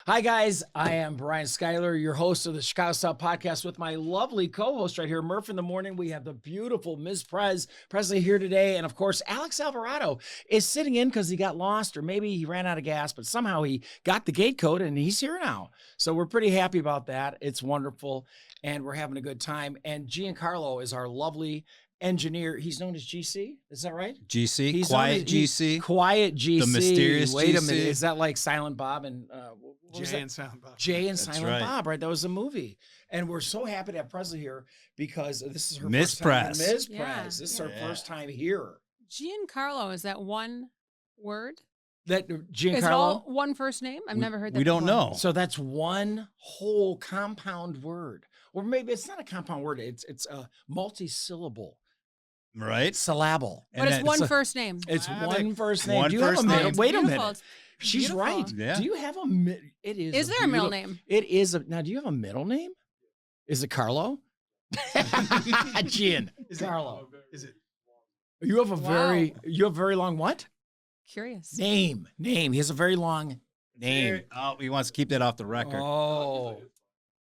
Hi, guys. I am Brian Schyler, your host of the Chicago Style Podcast with my lovely co-host right here, Murph in the Morning. We have the beautiful Ms. Presley here today. And, of course, Alex Alvarado is sitting in because he got lost or maybe he ran out of gas, but somehow he got the gate code and he's here now. So we're pretty happy about that. It's wonderful, and we're having a good time. And Giancarlo is our lovely engineer. He's known as GC. Is that right? GC. He's Quiet GC. Quiet GC. The mysterious Wait GC. a minute. Is that like Silent Bob and Jay and Silent Bob? Jay and That's Silent right. Bob, right? That was a movie. And we're so happy to have Presley here because this is her Ms. first time. Press. Ms. Yeah. Press. This is her Yeah. first time here. Giancarlo, is that one word? That Is it all Giancarlo? one first name? I've never heard that We don't before. know. So that's one whole compound word. Or maybe it's not a compound word. It's a multi-syllable. Right? Syllable. But it's one first name. It's one first name. One Do you have first a middle? name. Wait a Beautiful. minute. It's She's beautiful. right. Yeah. Do you have a it is? Is there a middle beautiful- name? It is now. Do you have a middle name? Is it Carlo? Gian. Carlo. Is it? You have a very long what? Curious. Name. He has a very long name. Oh, he wants to keep that off the record. Oh.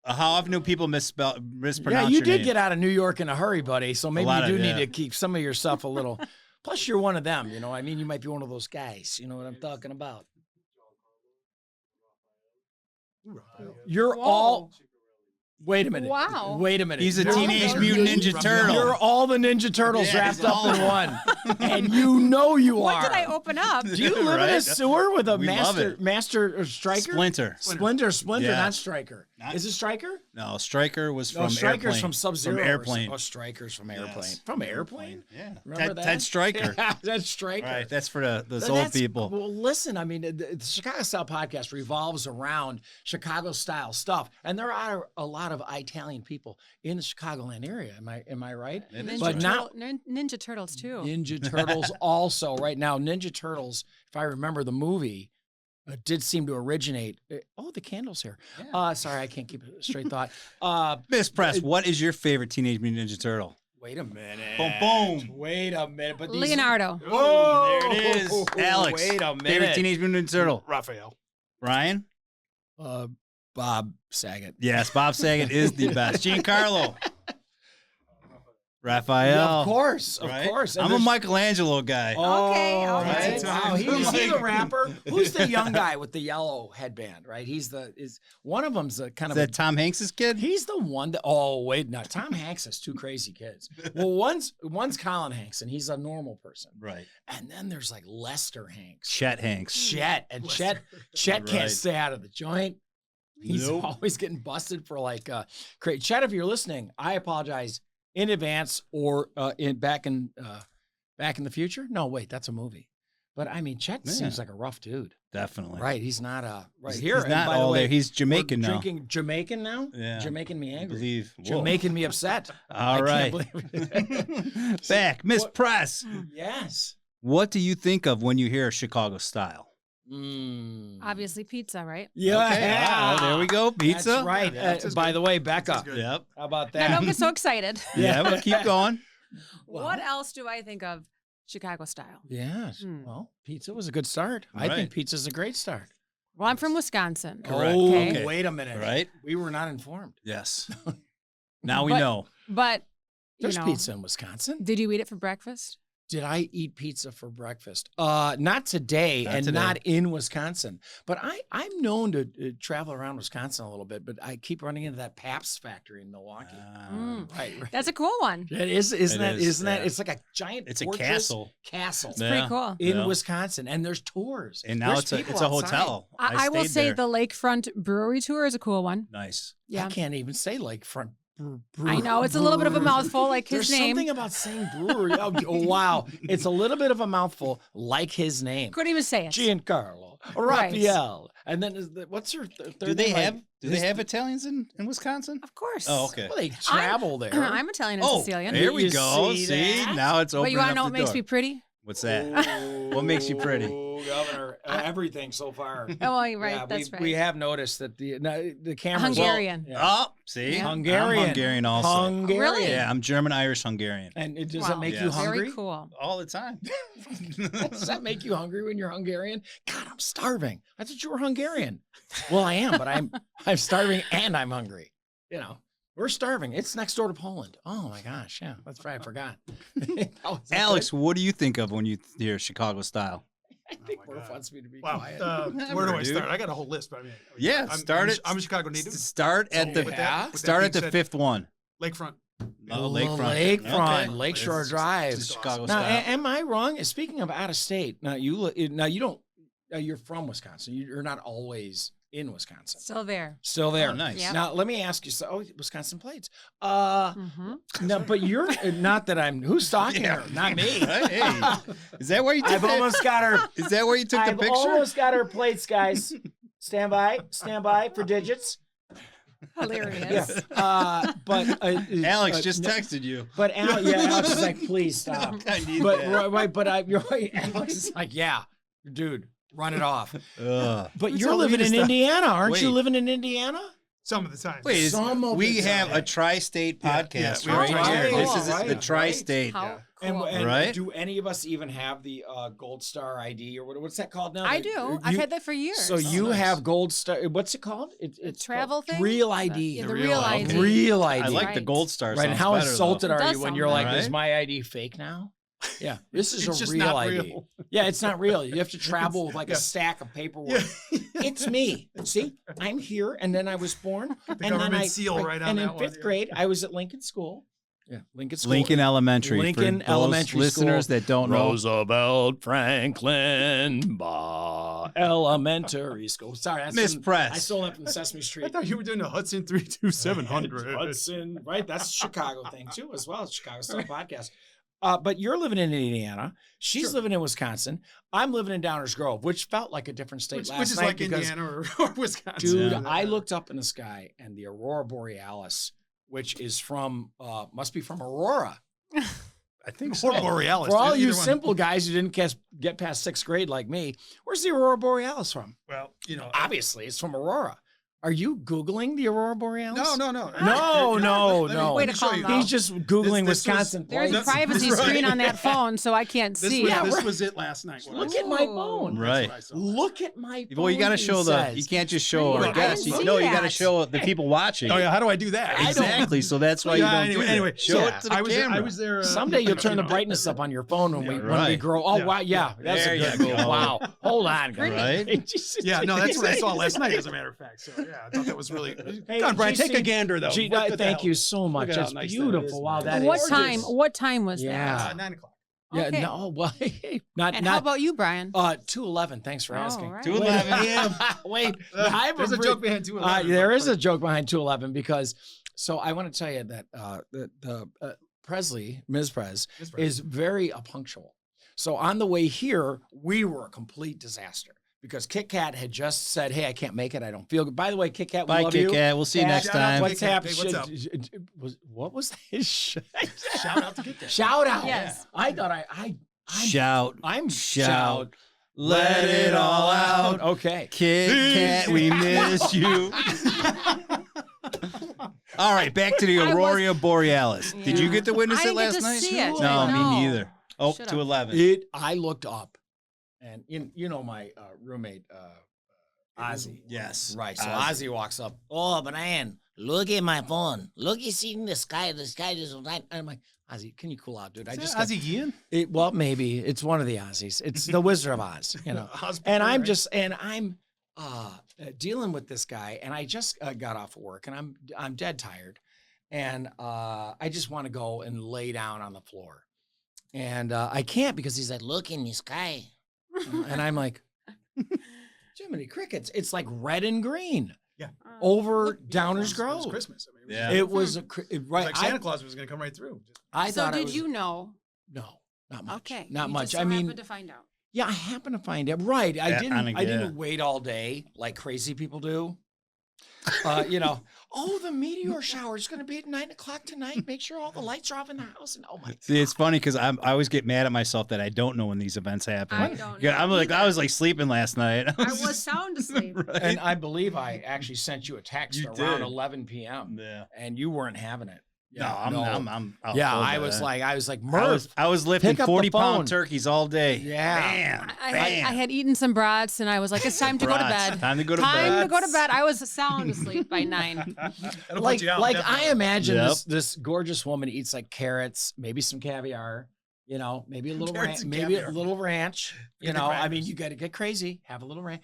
How often do people mispronounce Yeah, you your did name? get out of New York in a hurry, buddy. So maybe lot you of- do yeah. need to keep some of your stuff a little. Plus, you're one of them. You know, I mean, you might be one of those guys. You know what I'm talking about. You're Whoa. all. Wait a minute. Wow. Wait a minute. He's a You're- Teenage you're- Mutant Ninja Turtle. You're all the Ninja Turtles Yeah, wrapped he's up all in of one, and you know you What are. did I open up? Do you live in a Right? sewer with a We love master striker? Splinter. Splinter, Yeah. not striker. Is it striker? No, Striker was No, from striker's Airplane. from Sub-Zero. From Airplane. Oh, striker's from Airplane. Yes. From Airplane? Yeah. Remember that? Ted Striker. That's striker. Right. That's for those But old that's- people. Well, listen, I mean, the Chicago Style Podcast revolves around Chicago style stuff, and there are a lot of Italian people in the Chicagoland area. Am I right? It is But right. now- Ninja Turtles too. Ninja Turtles also right now. Ninja Turtles, if I remember the movie, did seem to originate. Oh, the candles here. Yeah. Sorry, I can't keep a straight thought. Miss Press, what is your favorite Teenage Mutant Ninja Turtle? Wait a minute. Boom, boom. Wait a minute. But these, Leonardo. Oh, There it is. Alex. Wait a Favorite minute. Teenage Mutant Ninja Turtle. Raphael. Ryan? Bob Saget. Yes, Bob Saget is the best. Giancarlo. Raphael. Yeah, of course. Right? And I'm a there's- Michelangelo guy. Okay, Oh, all right. right. Wow, he's the rapper. Who's the young guy with the yellow headband? Right, is one of them's a kind Is of. that Tom Hanks's kid? He's the one that. Oh wait, no. Tom Hanks has two crazy kids. Well, one's Colin Hanks, and he's a normal person. Right. And then there's like Lester Hanks, Chet Hanks. Chet Lester. Chet can't Right. stay out of the joint. He's Nope. always getting busted for like great. Chet, if you're listening, I apologize in advance or back in the future. No, wait, that's a movie. But I mean, Chet Yeah. seems like a rough dude, Definitely. right? He's not right He's- here. He's and not by the all way, there. He's we're Jamaican now. Drinking Jamaican now. Yeah. Jamaican me I angry. believe. Whoa. Jamaican me upset. All I right. can't believe it. Back. Miss What- Press. Yes. What do you think of when you hear Chicago style? Obviously pizza, right? Yeah. Okay. Ah, there we go. Pizza. That's right. Yeah, pizza's By good. the way, Pizza's Becca, good. Yep. how about Now that? don't get so excited. Yeah, but keep going. Well, What else do I think of Chicago style? Yes. Hmm. Well, pizza was a good start. I Right. think pizza's a great start. Well, I'm from Wisconsin. Correct. Oh, Okay. wait a minute. Right. We were not informed. Yes. Now we But- know. But you There's know, pizza in Wisconsin. did you eat it for breakfast? Did I eat pizza for breakfast? Not today, Not and today. not in Wisconsin. But I'm known to travel around Wisconsin a little bit. But I keep running into that Pabst factory in Milwaukee. Mm. Right. That's a cool one. It is, isn't It that? is, Isn't that? yeah. It's like a giant. It's a fortress castle. Castle It's Yeah. pretty cool. in Yeah. Wisconsin, and there's tours. And now There's it's a people outside. hotel. I will stayed say there. the Lakefront Brewery tour is a cool one. Nice. Yeah. I can't even say lakefront. I know it's a little bit of a mouthful, like his There's name. something about saying brewery. Oh, wow. It's a little bit of a mouthful, like his name. Couldn't even say it. Giancarlo, Right. Raphael. And then what's your third Do they name? have Like, do they have Italians in Wisconsin? Of course. Oh, okay. Well, they travel there. I'm Italian and Oh, Sicilian. there we You go. see See, that? now it's open. But you want to know what makes me pretty? What's that? What makes you pretty? Ooh, Governor, everything so far. Oh, well, right. Yeah, That's right. we have noticed that the cameras. Hungarian. Yeah. Oh, see? Yeah. Hungarian. I'm Hungarian also. Hungarian. Really? Yeah, I'm German, Irish, Hungarian. And does Wow. that make you Yes. hungry? Very cool. All the time. Does that make you hungry when you're Hungarian? God, I'm starving. I thought you were Hungarian. Well, I am, but I'm starving and I'm hungry. You know, we're starving. It's next door to Poland. Oh my gosh, yeah, that's right. I forgot. Oh, is that Alex, good? what do you think of when you hear Chicago style? I think Oh my Murph God. wants me to be Wow. quiet. Where do I Dude. start? I got a whole list, but I mean, Yeah, start it. I'm a Chicago native. Start at the with with start being at the said, fifth one. Lakefront. Oh, Lakefront, Okay. Lakeshore It's Drive. Chicago Now, style. am I wrong? Speaking of out of state, now you don't. You're from Wisconsin. You're not always in Wisconsin. Still there. Still there. Oh, nice. Yep. Now let me ask you. So, Wisconsin plates. Mm-hmm. No, but you're not that I'm. Who's talking Yeah. her? Not me. Hey, is that why you took I've that? almost got her. Is that why you took the I've picture? almost got her plates, guys. Stand by for digits. Hilarious. Yeah. But Alex just no, texted you. But Alex is like, please stop. I need But that. right, you're right. Alex is like, yeah, dude, run it off. Ugh. But It's you're all living me in to stop. Indiana, aren't you? Wait. Living in Indiana? Some of the time. Wait, Some of we the have time. a tri-state Yeah, podcast yeah, right we here. are. This Cool, is right, the right. tri-state. How Yeah. cool. And Right? do any of us even have the Gold Star ID or what's that called now? I do. I've had that for years. So you nice. have Gold Star. What's it called? It's travel called thing? Real ID. Yeah, the The real real ID. ID. Real ID. I like the Right. gold star. Right. And sounds how better, insulted though. It are does you when sound you're like, better. is my ID fake now? Yeah, this is It's a just real not ID. real. Yeah, it's not real. You have to travel with like a Yeah. stack of paperwork. It's me. See, I'm here, and then I was born. and then government I, seal right on And in that one, fifth yeah. grade, I was at Lincoln School. Yeah, Lincoln School. Lincoln Elementary. Lincoln for those Elementary listeners School. that don't know. Roosevelt Franklin Elementary School. Sorry, that's Miss from- Press. I stole that from Sesame I Street. thought you were doing the Hudson 32700. Hudson, right? That's a Chicago thing too, as well. It's Chicago Style Podcast. But you're living in Indiana. She's Sure. living in Wisconsin. I'm living in Downers Grove, which felt like a different state Which last is night like because, Indiana or Wisconsin. dude, Yeah. I looked up in the sky and the Aurora Borealis, which is from, must be from Aurora. I think so. Or Borealis. For all Either you one. simple guys who didn't get past sixth grade like me, where's the Aurora Borealis from? Well, you know. Obviously, it's from Aurora. Are you Googling the Aurora Borealis? No. No, Let no. Way to me show call you. him out. He's just Googling This was- Wisconsin There's a plates. privacy Right. screen on that phone, so I can't This see. was, Yeah, this right. was it last night. when I Look saw at my it. phone. Right. That's what I saw. Look at my phone. Well, you got to he show says. you can't just show I our didn't guests. see No, you got to that. show the people watching. Oh yeah, how do I do that? I don't- Exactly. So that's why Yeah, you don't anyway, do that. Show yeah. it to the I camera. was there. Someday you'll turn the you know. brightness up on your phone when we right. grow. Oh Yeah. wow, yeah, that's There a good you move. go. Wow, hold on, guys. Right? Yeah, no, that's what I saw last night, as a matter of fact. So yeah, I thought that was really. Hey, Come on, Brian, GC, take a gander though. Gee, Look at thank that. you so much. Look at how That's nice that beautiful. is, Wow, man. that is What gorgeous. time? What time was Yeah. 9 o'clock. Yeah, Okay. no, well, not And how not. about you, Brian? 2:11. Thanks for Oh, asking. right. 2:11 a.m. Wait, I have There's a joke behind 2:11. there is a joke behind 2:11 because. So I want to tell you that the Presley, Ms. Prez, Ms. Prez. is very punctual. So on the way here, we were a complete disaster because Kit Kat had just said, "Hey, I can't make it. I don't feel good." By the way, Kit Kat, we Bye, love Kit you. Kat. We'll see you Yeah, next shout out time. to What's Kit Kat. happening? Hey, what's up? What was his Shout out to Kit Kat. shout out? Yes. I thought I'm Shout. Let it all out. Okay. Kit Kat, we miss you. All right, back to the I was- Aurora Borealis. Did you Yeah. get to witness I it didn't get last to night? see it. No, me No. neither. Oh, Should've. 2:11. I looked up, and you know my roommate Ozzy. Yes. Right. So Ozzy walks up. Oh, Brian, look at my phone. Look, you see in the sky. The sky is right. I'm like, Ozzy, can you cool out, dude? I just got, Ozzy Ian. well, maybe it's one of the Ozzies. It's the Wizard of Oz, you know. And I'm dealing with this guy, and I just got off of work, and I'm dead tired, and I just want to go and lay down on the floor, and I can't because he's like, look in the sky, and I'm like, Jiminy Crickets, it's like red and green over Look, Downers It was Grove. Christmas. I mean, Yeah. It was it right. was like Santa Claus was going to come right through. I So thought it did was, you know? No, not much. Okay. Not you much. Just I so mean, happened to find out. yeah, I happened to find it. Right. I Yeah, didn't yeah. wait all day like crazy people do. You know, oh, the meteor shower is going to be at 9 o'clock tonight. Make sure all the lights are off in the house. And oh my God. See, it's funny because I always get mad at myself that I don't know when these events happen. I don't Yeah, know I'm like, I either. was like sleeping last night. I was sound asleep. Right? And I believe I actually sent you a text You around did. 11 p.m. Yeah. and you weren't having it. No, I'm I'll Yeah, hold I that. was like, I Murph. was lifting pick up the 40-pound phone. turkeys all day. Yeah. Bam, I bam. had eaten some brats and I was like, it's time to go to Brats. bed. Time to go to Time bed. to go to bed. I was sound asleep by 9. That'll Like, put you out, I definitely. imagine Yep. this gorgeous woman eats like carrots, maybe some caviar, you know, maybe a little Carrots and maybe a caviar. little ranch. You Get the know, I mean, crackers. you got to get crazy, have a little ranch.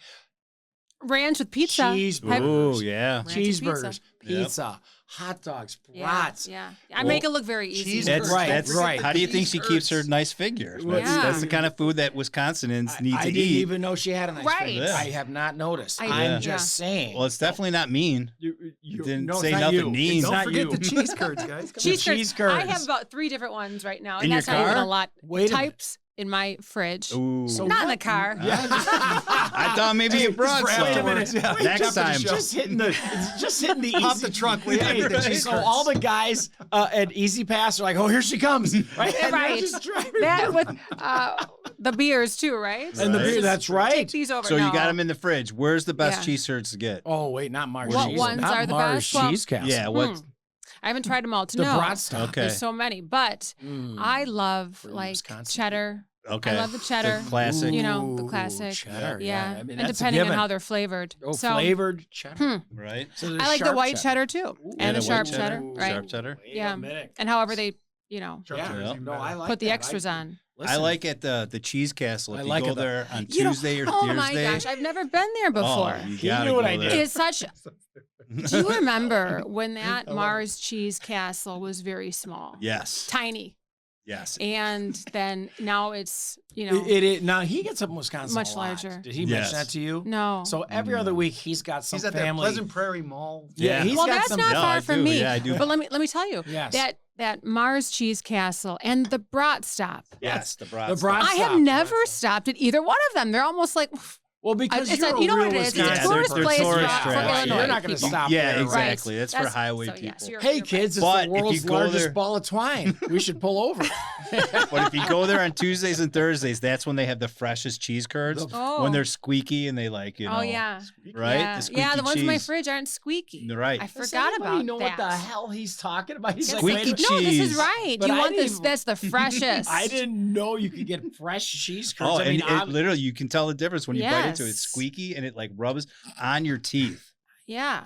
Ranch with pizza. Cheeseburgers. Ooh, yeah. Ranch and pizza. Cheeseburgers, Yep. pizza, hot dogs, Yeah, brats. yeah. I Well, make it look very easy. cheese That's Right, that's right. How do you think she keeps her Cheeseburgers. nice figure? Well, That's yeah. the kind of food that Wisconsinians need I to didn't eat. even know she had a nice Right. figure. Yeah. I have not noticed. I- I'm Yeah. just saying. Well, it's definitely not mean. You didn't no, it's say not nothing you. mean. It's Don't not forget you. the cheese curds, guys. Come Cheese cheese curds. I curds. have about 3 different ones right now. In And your that's not even car? a lot. Wait a minute. Types in my fridge. Ooh. So Not in the what? car. I thought maybe you brought for some. afterwards. Yeah. Next After the time. show. Just hitting the Pop easy the trunk. We Hey, have the cheese so curds. all the guys at Easy Pass are like, "Oh, here she comes!" Right, and they're Right. just driving. That with the beers too, right? And the Right. beer, that's Take right. these over. So no. you got them in the fridge. Where's the best Yeah. cheese curds to get? Oh wait, not Mars. What cheese. ones Not are the Mars best? Well, Cheese Castle. Yeah, what? I haven't tried them all to the know. brat stuff. Okay. There's so many, but Mm. I love We're in like Wisconsin. cheddar. Okay. I love the cheddar. The classic. You know, the Ooh, classic. cheddar. Yeah, I mean, and that's a depending on given. how they're flavored. Oh, so flavored cheddar. Right? So there's I like the sharp white cheddar too, Yeah, and the the white sharp cheddar. cheddar, right? Sharp cheddar. Wait Yeah. a minute. And however they, you know, Sharp Yeah. cheddar is Yeah. even No, better. I like put the that. extras on. I Listen, like at the Cheese Castle. I If like you go it, though. there on You know, Tuesday or oh Thursday. my gosh, I've never been there before. Oh, you He gotta knew what go I there. did. It's such. Do you remember when that I love Mars Cheese Castle was very small, Yes. tiny, Yes. and then now it's know it now he gets up in Wisconsin Much a lot. larger. Did he Yes. mention that to you? no. So every other week he's got some He's at that family. Pleasant Prairie Mall. Yeah, he's well, got that's some. not No, far I from do. me. Yeah, I do. But let me tell you Yes. that Mars Cheese Castle and the Brat Stop. Yes. The brat. The brat- I have Stop. never stopped at either one of them. They're almost like Well, because it's you're a- a you know real what it is? It's a Wisconsin they're- tourist they're place tourist for traps. Illinois You're not going to people. stop Yeah, there. exactly. Right. That's for highway so, people. yes, you're- Hey you're kids, it's But the if you world's go largest there- ball of twine. We should pull over. But if you go there on Tuesdays and Thursdays, that's when they have the freshest cheese curds. Oh. When they're squeaky and they like, you know. Oh yeah. Right? Yeah. The squeaky Yeah, the ones in my cheese. fridge aren't squeaky. Right. I Does forgot anybody about know that. what the hell he's talking about? He's Yes. like, Squeaky wait, No, this is cheese. right. But You I want didn't this? even- That's the freshest. I didn't know you could get fresh cheese curds. Oh, I mean, and it literally, you can tell the difference when you bite into it. It's Yes. squeaky and it like rubs on your teeth. Yeah.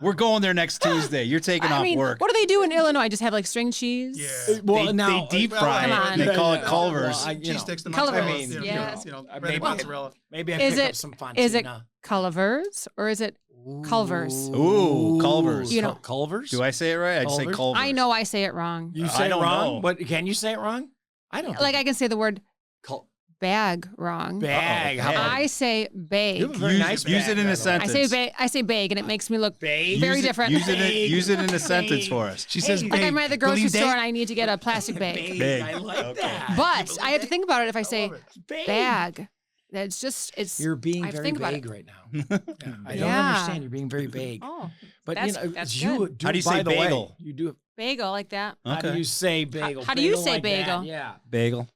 We're going there next Tuesday. You're taking I off mean, work. what do they do in Illinois? Just have like string cheese? Yeah. well, they, now they deep well, fry come it. on. And they call it Culver's. Well, I- you Cheese know, sticks, the Culver's, mozzarella. yes. Breaded Maybe- mozzarella. maybe I Is pick up it- some Fontina. is it Culver's or is it Culver's? Ooh, Culver's. You know- Culver's. Do I say it right? I'd say Culver's? Culver's. I know I say it wrong. You I say it don't wrong, know. but can you say it wrong? I don't. Like I can say the word Cul- bag wrong. bag. How bag. about I say bag. You have a very use, nice use bag, it in by a the way. sentence. I say bag, and it makes me look Bag? very Use it- different. Use it, Bag. use it in a sentence Bag. for us. She says, Hey, Like I'm at the grocery believe store that? and I need to get a plastic bag. Bag. I like Okay. that. But I have to think about it if I say love it. bag. That's just it's. You're being I have to very think about vague it. right now. Yeah, I don't Yeah. understand. You're being very vague. Oh, But that's- you know, that's you good. do. How do you by say the way, bagel? you do. bagel like that. How do Okay. you say bagel? How do you Bagel say like that, bagel? Yeah. Bagel.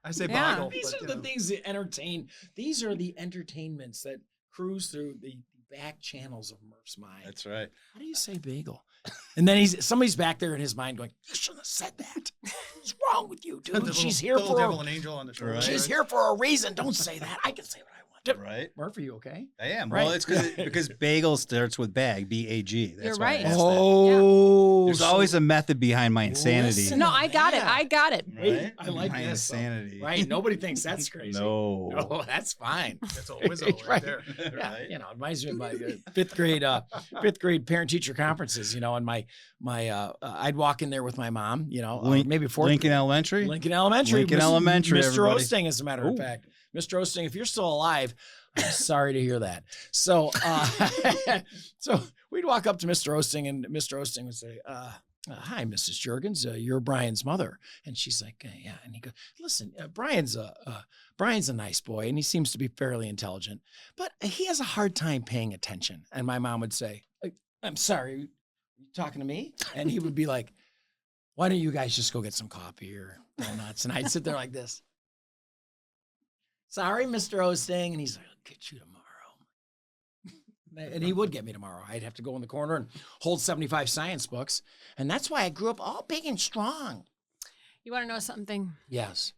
I say Yeah. boggle. These but, are you the know. things that entertain. These are the entertainments that cruise through the back channels of Murph's mind. That's right. How do you say bagel? And then somebody's back there in his mind going, "You shouldn't have said that. What's wrong with you, The dude? little- She's here little for devil and angel on the shoulder. Right. she's here for a reason. Don't say that. I can say what I want." Right. Murph, are you okay? I am. Right. Well, it's because bagel starts with bag, B-A-G. That's You're why I right. asked that. Oh, There's always a method behind my insanity. Listen. No, I got it. I got it. Right? I like my this, though. insanity. right. Nobody thinks that's crazy. No. No, that's fine. That's old Wizzo right, Right. there. Yeah, Right. you know, it reminds me of my fifth grade parent teacher conferences. You know, and my I'd walk in there with my mom. You know, maybe fourth Lincoln Elementary. Lincoln Elementary. Lincoln Elementary, Mr. everybody. Osting, as a matter of Ooh. fact. Mr. Osting, if you're still alive, I'm sorry to hear that. So, so we'd walk up to Mr. Osting, and Mr. Osting would say, hi, Mrs. Jurgens, you're Brian's mother. And she's like, yeah. And he goes, listen, Brian's a nice boy, and he seems to be fairly intelligent, but he has a hard time paying attention. And my mom would say, I'm sorry, are you talking to me? And he would be like, why don't you guys just go get some coffee or donuts? And I'd sit there like this. Sorry, Mr. Osting. And he's like, I'll get you tomorrow. And he would get me tomorrow. I'd have to go in the corner and hold 75 science books. And that's why I grew up all big and strong. You want to know something? Yes.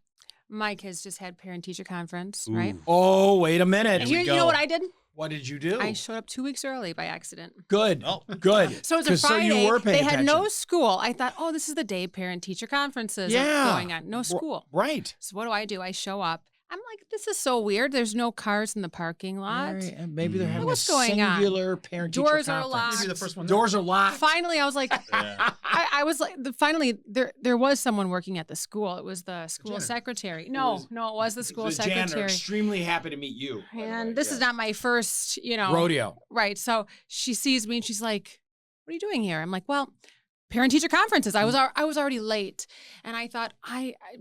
My kids just had parent-teacher conference, right? Oh, wait a minute. And you know what I did? What did you do? I showed up 2 weeks early by accident. Good. Oh, good. So it's a Friday. So you were paying they had attention. no school. I thought, oh, this is the day parent-teacher conferences are going on. No school. Right. So what do? I show up. I'm like, this is so weird. There's no cars in the parking lot. Right. And maybe they're having What's a going on? singular parent-teacher Doors conference. are locked. Maybe the first one. Doors are locked. Finally, I was like, I was like, finally, there was someone working at the school. It was the school janitor. secretary. No, it was the school The janitor, secretary. extremely happy to meet you. by the And way. this is not my first, rodeo. Right. So she sees me and she's like, what are you doing here? I'm like, well, parent-teacher conferences. I was already late. And I thought,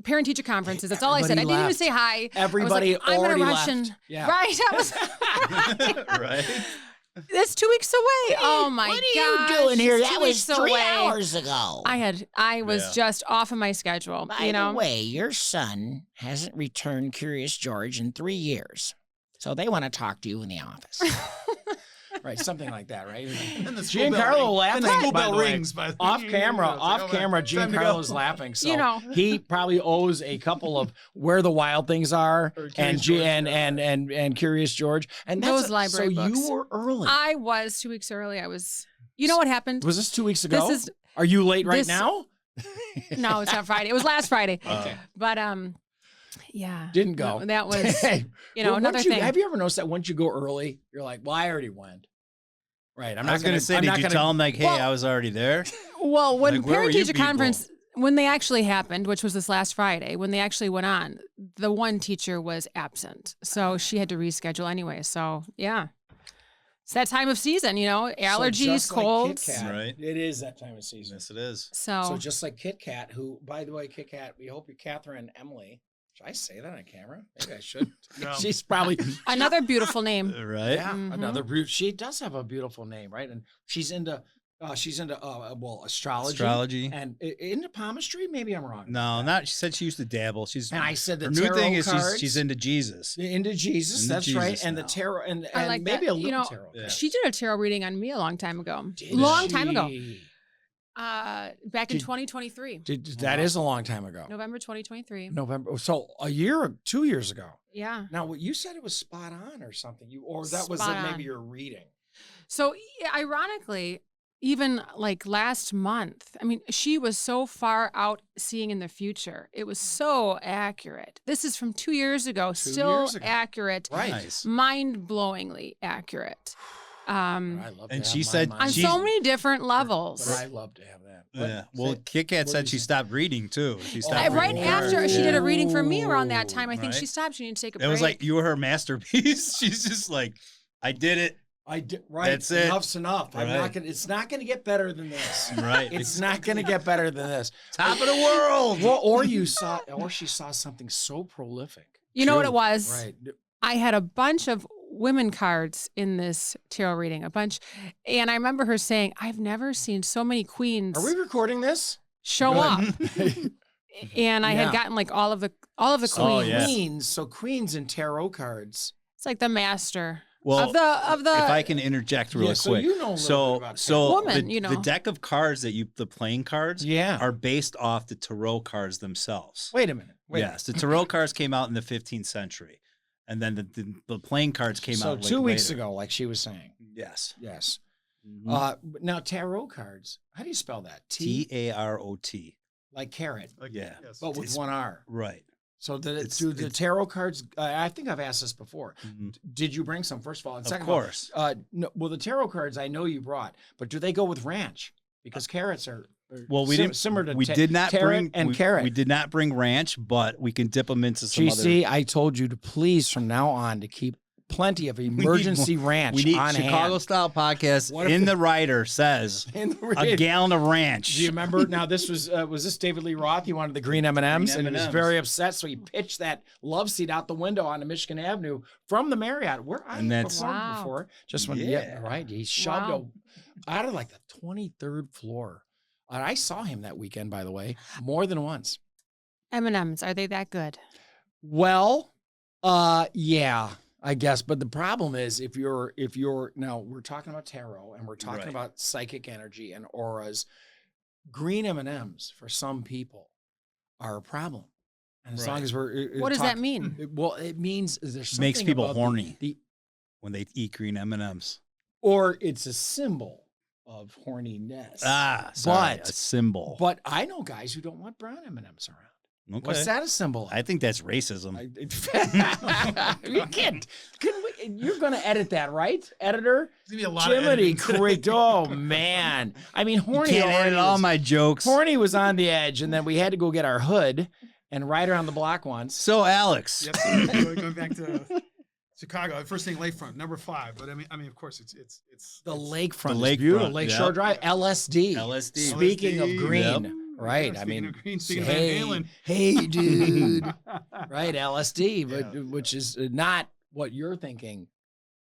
parent-teacher conferences. That's all I said. I Everybody didn't even left. say hi. Everybody I was like, I'm already in a rush left. and, Yeah. Right. I was Right. That's 2 weeks away. Oh my god. What are you doing here? That was 3 away. hours ago. I was just off of my schedule. By the way, your son hasn't returned Curious George in 3 years. So they want to talk to you in the office. Right, something like that, right? And the school bell Giancarlo ring- laughed. and the school by bell the way. rings. By the Off way. camera, It's like, oh, man, time to go. Giancarlo's laughing. So You he probably owes a couple of Where the Wild Things Are Or and Curious George, and Curious George. And that's Those library so books. you were early. I was 2 weeks early. You know what happened? Was this 2 weeks ago? This is Are you late right this- now? No, it's not Friday. It was last Friday. Okay. But yeah. Didn't go. That was Hey, well, another once you- thing. Have you ever noticed that once you go early, you're like, well, I already went. Right. I was going to say, did you tell him like, hey, Well- I was already there? Well, when Like, where were you parent-teacher people? conference, when they actually happened, which was this last Friday, when they actually went on, the one teacher was absent. So she had to reschedule anyway. So, yeah. It's that time of season, allergies, just like colds. Kit Kat, Right. It is that time of season. Yes, it is. So just like Kit Kat, who, by the way, Kit Kat, we hope you're Catherine Emily. Should I say that on camera? Maybe I should. No. She's probably Another beautiful name. Right? yeah, Mhm. another beautiful. She does have a beautiful name, right? And she's into astrology. Astrology. And into palmistry. Maybe I'm wrong. No, not. She said she used to dabble. She's. And I said the her new tarot thing is cards, she's into Jesus. into Jesus. Into That's right. Jesus And now. the tarot and I like maybe that. a little You know, tarot. Yeah. card. She did a tarot reading on me a long time ago. Did Long time ago. she? Back in Did- 2023. That is a long time ago. November 2023. November. So a year or 2 years ago. Yeah. Now, what you said it was spot on or something. That was Spot maybe on. your reading. So ironically, even like last month, I mean, she was so far out seeing in the future. It was so accurate. This is from 2 years ago, 2 still years ago. accurate, Right. Nice. mind-blowingly accurate. I love And to she have said my On mind. she's- so many different levels. But I love to have that. But Yeah. Well, say- Kit Kat what said did she you say? stopped reading too. She stopped Right reading after cards. she did Yeah. a reading for me around that time, I think she Right. stopped. She needed to take a It break. was like you were her masterpiece. She's just like, I did it. I did right. That's it. Enough's enough. I'm not Right. gonna. It's not gonna get better than this. Right. It's not gonna get better than this. top of the world. Well, or she saw something so prolific. You know what True. it was? Right. I had a bunch of women cards in this tarot reading, a bunch. And I remember her saying, I've never seen so many queens Are we recording this? show up. And I Yeah. had gotten like all of the So queens. yeah. queens. So queens in tarot cards. It's like the master Well, of the if I can interject real Yeah, so quick. you know a little so bit about so tarot. Woman, the, you know. the deck of cards the playing cards Yeah. are based off the tarot cards themselves. Wait a minute. Wait. Yes, the tarot cards came out in the 15th century, and then the playing cards came So out. 2 weeks later. ago, like she was saying. Yes. Yes. Mhm. Now tarot cards. How do you spell that? TAROT. like carrot, Yeah. Yes. but with It's- one R. Right. So It's- do the it's- tarot cards? I think I've asked this before. Mhm. Did you bring some? First of all, and Of second course. of all, no, well, the tarot cards I know you brought, but do they go with ranch? Because carrots are Well, we didn't. similar to We did not carrot bring and we, carrot. We did not bring ranch, but we can dip them into some other. GC, I told you to please from now on to keep plenty of emergency ranch We need on Chicago hand. style podcast. What if In the- the writer says a gallon of ranch. Do you remember? Now this was this David Lee Roth? He wanted the green M&Ms, and he was M&Ms. very upset. So he pitched that love seat out the window onto Michigan Avenue from the Marriott, where I And had that's- performed Wow. before. Just when, Yeah. right. He shoved Wow. out of like the 23rd floor. And I saw him that weekend, by the way, more than once. M&Ms, are they that good? Well, yeah, I guess. But the problem is if you're now we're talking about tarot and we're talking Right. about psychic energy and auras, green M&Ms for some people are a problem. And as long Right. as we're What does that mean? Well, it means there's something Makes people about horny. the When they eat green M&Ms. or it's a symbol of horniness. Sorry, But- a symbol. But I know guys who don't want brown M&Ms around. Okay. What's that a symbol of? I think that's racism. You can't. You're going to edit that, right, editor? There's gonna be a lot of Jiminy editing today. Creek. Oh man! I mean, You horny. can't already edit all was- my jokes. Horny was on the edge, and then we had to go get our hood and ride around the block once. So, Alex, Yep. Going back to Chicago, first thing lakefront, number 5. But I mean, of course, it's The lakefront, The is beautiful. lakefront, Lakeshore yeah. Drive, LSD. LSD. Speaking of LSD, green, yep. right? Yeah, I speaking mean, of green, speaking of hey, Van Halen. hey, dude, right? LSD, but Yeah. which is not what you're thinking.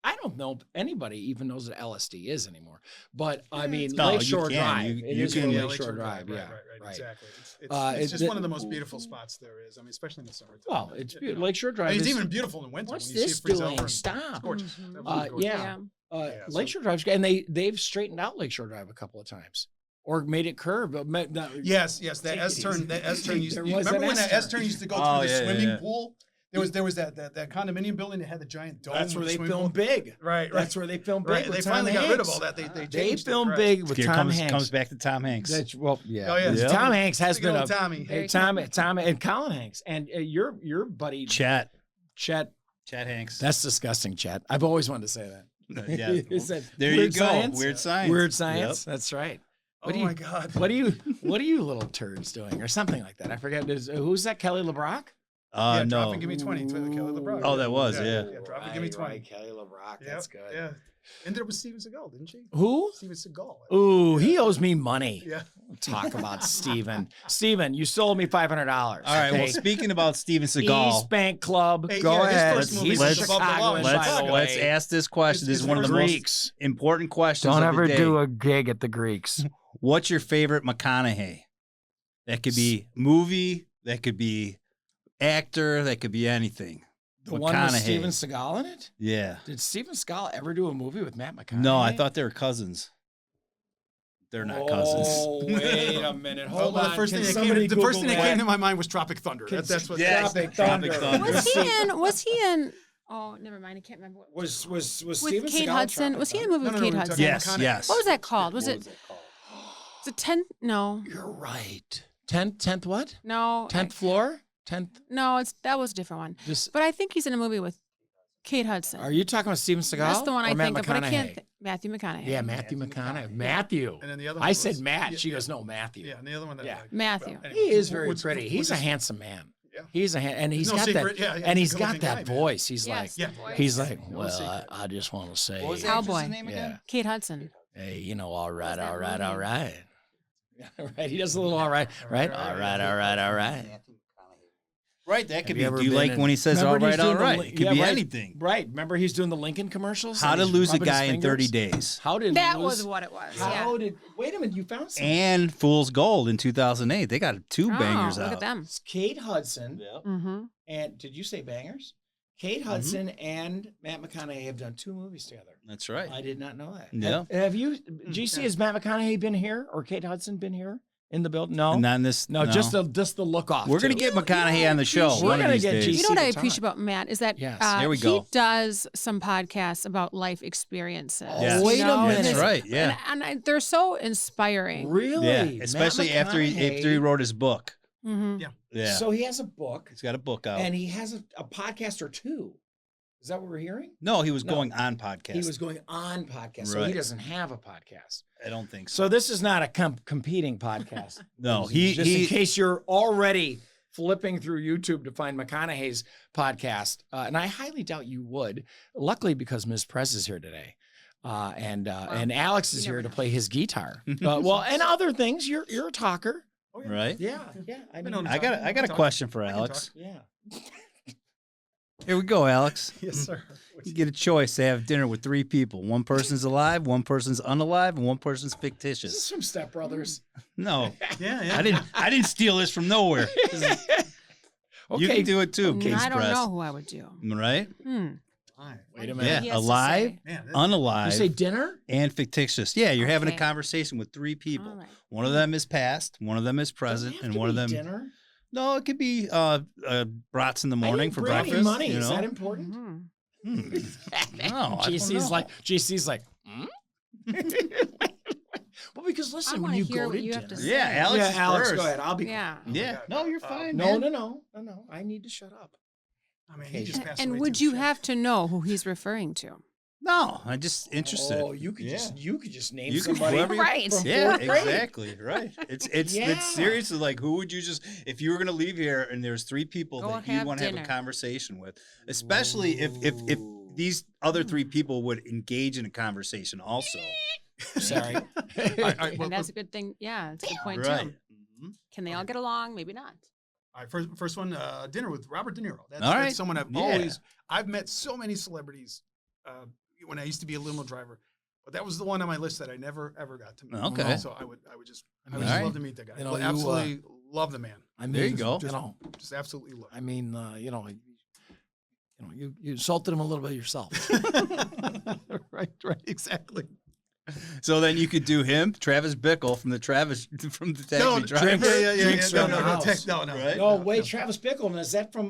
I don't know if anybody even knows what LSD is anymore. But I mean, No, you Lakeshore can. Drive. You- It you is can- for Yeah, Lakeshore Drive. Yeah, right, exactly. It's It's just the- one of the most beautiful spots there is. I mean, especially in the summertime. Well, it's You beautiful. know. Lakeshore Drive. I mean, it's is, even beautiful in winter. what's when you see this it freeze doing? over. It's Stop. gorgeous. Mhm. Absolutely gorgeous. yeah. Yeah, so- Lakeshore Drive, and they've straightened out Lakeshore Drive a couple of times, or made it curve. But Yes, that Take S it turn. easy. That S turn used. There You was remember an when that S-turn. S turn used to go Oh, through the yeah, swimming yeah. pool? There was that condominium building that had the giant dome. That's where with the they swimming filmed pool. Big. Right, That's where they filmed Big. Right. with They Tom finally got rid of Hanks. all that. They They changed it, filmed correct. Big with here Tom Hanks. comes back to Tom Hanks. That's well, yeah. Oh, yeah. Yeah. Tom Hanks has Speaking been of Tommy. Hey, Tom, and Colin Hanks, and your buddy Chet Chet. Hanks. That's disgusting, Chet. I've always wanted to say that. Yeah. Is that There you weird go. science? Weird science. Weird science. That's right. What Oh do you- my God. What are you little turds doing, or something like that? I forget. Who's that? Kelly LeBrock? Yeah, No. drop and give me 20 to Kelly LeBrock. Oh, that was, yeah. Drop and give me 20. Right, Kelly LeBrock. Yep, That's good. Yeah. Ended up with Steven Seagal, didn't she? Who? Steven Seagal. Ooh, he owes me money. Yeah. Talk about Steven. Steven, you sold me $500. All right. Well, speaking about Steven Seagal, East Bank Club. Hey, Go yeah, his ahead. first movie He's was a above the law in Chicagoan, by the Chicago. let's way. ask this question. This is It's one of the for most Greeks. important questions Don't of ever the day. do a gig at the Greeks. What's your favorite McConaughey? That could be movie. That could be actor. That could be anything. The one with McConaughey. Steven Seagal in it? Yeah. Did Steven Seagal ever do a movie with Matt McConaughey? No, I thought they were cousins. They're not cousins. Oh, wait a minute. Hold Well, on. the first thing Can that somebody came, the first Google thing that came to my mind was Tropic Thunder. Can- That's what. Yes. Tropic Tropic Thunder. Thunder. Was he in? Oh, never mind. I can't remember. What Was with Steven Kate Seagal Hudson? Tropic Was he in a Thunder? movie No, with no, Kate no, we're Hudson? talking Yes, McConaughey. yes. What was that called? Was What it? that called? Was it 10? No, You're right. 10th what? no, 10th floor? 10th? no. That was a different one. This, But I think he's in a movie with Kate Hudson. are you talking about Steven Seagal? That's the one or I Matt think of, but I can't. McConaughey? Matthew McConaughey. Yeah, Matthew McConaughey. Matthew. And then the other I one said was- Matt. yeah, She yeah. goes, no, Matthew. Yeah, and the other one. That, Yeah. Matthew. anyway, He is very what's- pretty. what's He's a his- handsome man. Yeah. He's a and he's no got secret. that Yeah, yeah, and he's he's a got good-looking that guy, man. voice. He's Yes, like the voice. he's like, No well, secret. I just want to say, What was that Cowboy. actress's name yeah, again? Kate Hudson. hey, you know, all right, that all right, movie? all right. Right, he does a little all right, right, all right, all right, all right. Right, that could Have be. you ever Do you been like in- when he says all Remember he's right, all doing the right? li- It could yeah, be right. anything. Right. Remember he's doing the Lincoln commercials? How and to he's lose a rubbing his guy in 30 fingers? days. How did That lose, was what it was. How Yeah. did wait a minute? You found something. And Fool's Gold in 2008. They got two bangers oh, out. Look at them. It's Kate Hudson Mm-hmm. and did you say bangers? Kate Hudson and Matt McConaughey have done 2 movies together. That's right. I did not know that. Yeah. Have you, GC, has Matt McConaughey been here or Kate Hudson been here in the building? No. Not in this. No, just the look off. We're gonna too. get McConaughey on the show. We're one of gonna these get days. GC. You know what I to talk. appreciate about Matt is that Yes. There we he go. does some podcasts about life experiences. Yes. Wait a You know, minute. That's right. Yeah. And they're so inspiring. Really? Yeah. Matt Especially after he McConaughey- wrote his book. Mm-hmm. Yeah. So he has a book He's got a book out. and he has a podcast or 2. Is that what we're hearing? No, he was No. going on podcast. He was going on podcast, so he Right. doesn't have a podcast. I don't think so. So this is not a competing podcast. No, just in case you're already flipping through YouTube to find McConaughey's podcast, and I highly doubt you would. Luckily, because Ms. Prez is here today, and Alex is You here never to know. play his guitar. Well, and other things. You're a talker. Oh, yeah. Right? Yeah. I mean, known to I got a question for I can Alex. yeah. Here we go, Alex. Yes, sir. You get a choice to have dinner with 3 people. One person's alive, one person's unalive, and one person's This is fictitious. from Step Brothers. No, Yeah. I didn't steal this from nowhere. You can do it too, King's I don't Press. know who I would do. Right? Wait a Yeah, minute. He has to alive, say. Man, unalive, You say dinner? and fictitious. Yeah, you're having a Okay. conversation with 3 people. All right. One of them is past, one of them is present, Doesn't have and to one of be them. dinner. No, it could be brats in the I morning didn't for bring any breakfast. money. You Is know? that important? Mhm. No, I don't know. GC's like, well, because listen, I when wanna you hear go what to you have to dinner, say. Yeah, Alex. yeah, is Alex, first. go ahead. I'll be. Yeah. Yeah, God. no, you're fine, No, man. no. I need to shut up. I mean, he just passed And away would too. you Shit. have to know who he's referring to? No, I'm just interested. Oh, you could Yeah. just name You could somebody. whoever you- Right. from Yeah, fourth grade. exactly. Right. It's Yeah. seriously like, who would you just, if you were gonna leave here and there's 3 people Go that and you have want to have a dinner. conversation with, especially if these other 3 people would engage in a conversation also. Sorry. All right, And that's a good thing. Yeah, it's a good point Right. too. Can they all get along? Maybe not. All right, first one, dinner with Robert De Niro. That's, All right. that's someone Yeah. I've met so many celebrities when I used to be a limo driver, but that was the one on my list that I never ever got to meet. Okay. So I would just All right. love to meet the guy. You know, you, Absolutely love the man. I mean, There you go. You know, Just absolutely love. I mean, you insulted him a little bit yourself. right, exactly. So then you could do him, Travis Bickle from the taxi No, driver. yeah. Drinks No, from no, the no, house. no. Right? No, wait, Travis Bickle. Is that from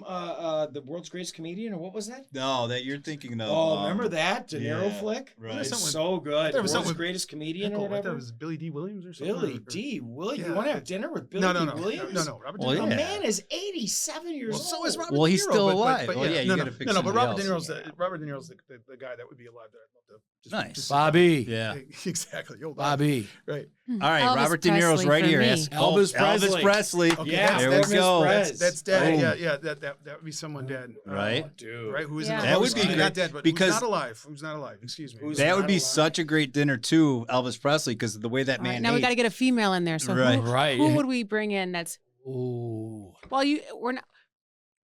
the World's Greatest Comedian, or what was that? No, that you're thinking of. Oh, remember that De Niro yeah, flick? right. It's Something- so good. there was World's something with Greatest Comedian or I thought whatever. it was Billy D. Williams or something. Billy or- D. Williams. Yeah. You want to have dinner with Billy No, D. no. Williams? No. Robert Well, De The Niro. yeah. man is 87 years Well, old. so is Robert Well, De he's Niro, still but alive. Well, yeah, you no, gotta pick but somebody Robert De else. Niro's Robert De Niro's the guy that would be alive that I'd love to. Nice. Bobby. Yeah. Exactly. Old Bobby. Right. All right, Elvis Robert De Niro's Presley right for here. me. Yes. Elvis Presley. Elvis Presley. Okay, Yeah, there that's we go. Miss Prez. That's dead. Boom. Yeah. That would be someone dead. Right. Oh, dude. Right. Who is Yeah. in That would be not great, dead, but because- who's not alive? Who's not alive? Excuse me. Who's That would not be alive. such a great dinner too, Elvis Presley, because of the way that All right, man now we ate. got to get a female in there. So Right. Right. who would we bring in? That's Ooh. well, we're not.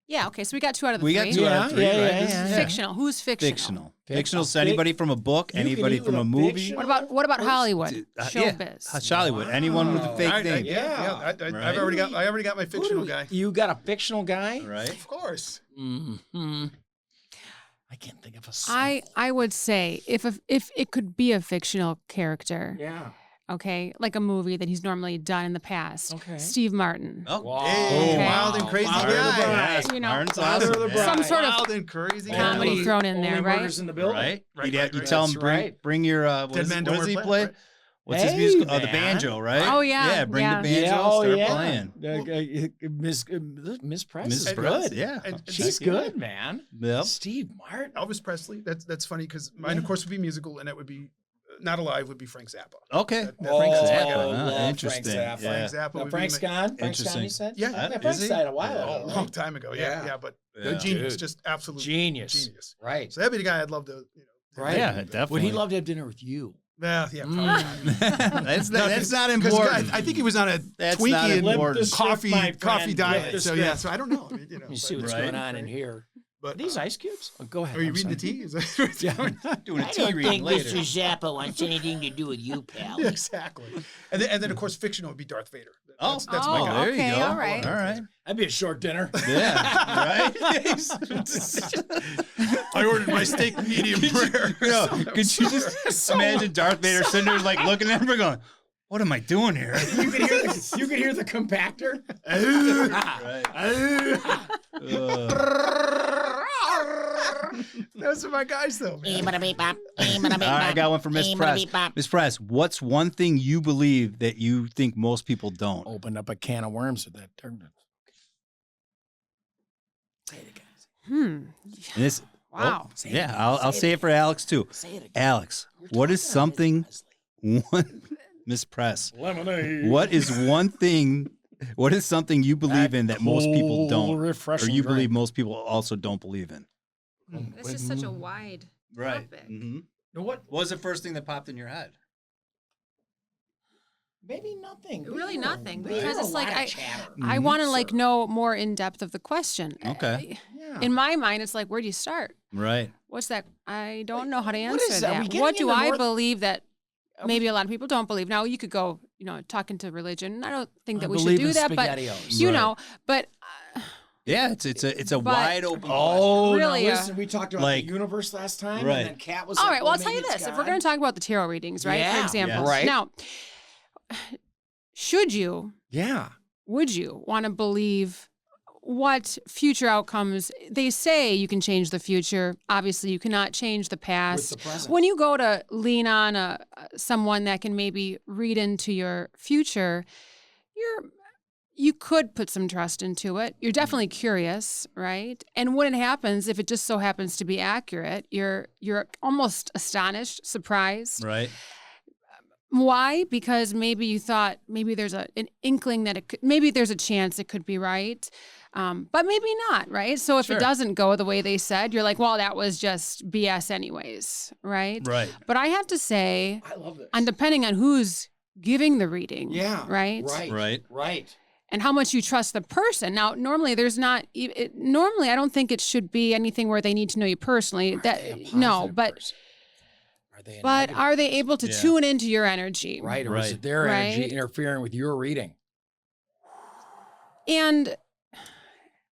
Yeah. Okay. So we got 2 out of the We 3. got 2 out of 3, Yeah, right? yeah, This is- yeah. Fictional. Who's fictional? Fictional. Fic- Fictional is fic- anybody from a book, You can anybody eat from with a a movie. fictional- What about Hollywood? Yeah. Showbiz. Hollywood. Anyone with a Wow. fake All right, name. Yeah. I've Right. already got my fictional guy. You got a fictional guy? Right? Of course. Mm-hmm. I can't think of a. I would say if it could be a fictional character, Yeah. okay, like a movie that he's normally done in the past. Okay. Steve Martin. Oh, Wow. Hey, Okay. wild and crazy Father of the guy. bride. Yes, You know, Martin's Father awesome. of the Yeah. bride. Some sort of Wild and crazy comedy guy. thrown in Only there, right? murders in the building. Right? Right, You right, tell him That's bring right. bring your what Dead is, man what don't does he wear play? flat. What's his Hey, musical? Oh, the man. banjo, right? Oh, yeah, Yeah, bring yeah. the banjo. Yeah, oh, Start yeah. playing. Miss Press Mrs. is Press, good. yeah. And She's good, man. Yep. Steve Martin. Elvis Presley. That's funny because mine, of course, would be musical, and that would be not alive. Would be Frank Zappa. Okay. That Frank Zappa, Zappa. huh? love Interesting. Frank Zappa. Yeah. Frank Zappa. No, would Frank's be gone. Frank's gone, Interesting. you said? Yeah, Yeah, is Frank's he? died a while Yeah. ago. a long time ago. Yeah. Yeah. But Yeah. genius, Dude. just absolute Genius. Right. So that'd be the guy I'd love to. Right. Yeah, definitely. Would he love to have dinner with you? Yeah, probably. that's not 'Cause important. I think he was on a That's not Twinkie important. and coffee My friend, coffee flip diet. the So script. yeah, so I don't know. You know, Let me see what's Right. going on in here. But Are these ice cubes? Oh, go ahead. Are you I'm reading the sorry. tea? Is that Yeah. Doing a I tea don't reading think later. Mr. Zappa wants anything to do with you, pal. Yeah, exactly. And then of course fictional would be Darth Vader. That's Oh, my guy. there you okay, go. all right. All right. That'd be a short dinner. Yeah. Right? I ordered my steak medium rare. Could you just imagine Darth Vader sitting there like looking at him and going, what am I doing here? You could hear the compactor. Those are my guys, though. Man. All right, I got one for Miss Press. Miss Press, what's one thing you believe that you think most people don't? Opened up a can of worms with that term. Say it, guys. And this, Wow. yeah, I'll say it for Alex too. Say it again. Alex, what is something, one, Miss Press, Lemonade. what is one thing What is something you believe in that most people don't, or refreshing you drink. believe most people also don't believe in? This is such a wide topic. Mm-hmm. What? What was the first thing that popped in your head? Maybe nothing. Really nothing, There's because a it's like lot of I chatter. I want to like know more in depth of the question. Okay. Yeah. In my mind, it's like, where do you start? Right. What's that? I don't know how to what answer is that? Are we that. getting What do into I North- believe that Are maybe a lot of people don't believe? Now you could go, talking to religion. I don't think that we should believe do in that, but SpaghettiOs. you Right. know, but Yeah, it's a But- wide open. Oh, Really, now listen, we talked about like- the universe last time, Right. and then Kat was all like, right. Well, I'll well, tell you maybe it's this: if we're God. going to talk about the tarot readings, right? Yeah, For example, yes. Right. Now, should you? Yeah. Would you want to believe what future outcomes? They say you can change the future. Obviously, you cannot change the With past. the present. When you go to lean on someone that can maybe read into your future, you could put some trust into it. You're definitely curious, right? And when it happens, if it just so happens to be accurate, you're almost astonished, surprised. Right. Why? Because maybe you thought maybe there's an inkling that maybe there's a chance it could be right, but maybe not, right? So if Sure. it doesn't go the way they said, you're like, well, that was just BS anyways, right? Right. But I have to say, I love this. and depending on who's giving the reading, Yeah. right? Right. Right. And how much you trust the person. Now, normally there's not. Normally, I don't think it should be anything where they need to know you personally. Are they a No, positive but person? Are they a but negative are they able to Yeah. tune into your energy? right, or is Right. it their energy Right. interfering with your reading? And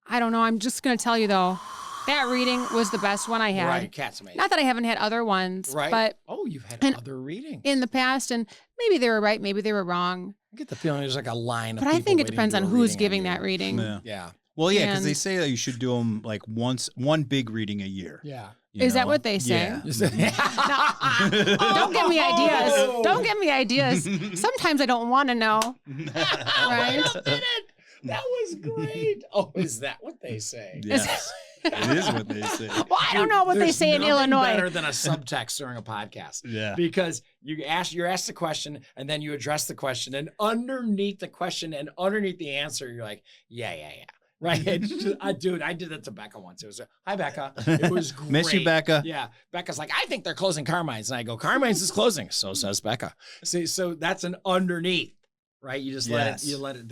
I don't know. I'm just going to tell you, though, that reading was the best one I had. Right, Kat's amazing. Not that I haven't had other ones, Right. but Oh, you've had and- other readings. in the past, and maybe they were right, maybe they were wrong. I get the feeling there's like a line of But I people think it waiting to depends do on a who's reading giving you. that reading. Yeah. Yeah. Well, yeah, because they And- say that you should do them like one big reading a year. Yeah. you Is that know? what they say? Yeah. Don't give me ideas. Don't give me ideas. Sometimes I don't want to know. Right? That was great. Oh, is that what they say? Yes, it is what they say. Well, I don't know what they There's say in nothing Illinois. Better than a subtext during a podcast. Yeah. Because you're asked the question and then you address the question, and underneath the question and underneath the answer, you're like, yeah. Right. It's just, dude, I did that to Becca once. It was hi Becca. It was great. Miss you, Becca. Yeah. Becca's like, I think they're closing Carmine's. And I go, Carmine's is closing. So says Becca. See, so that's an underneath, right? You just Yes. let it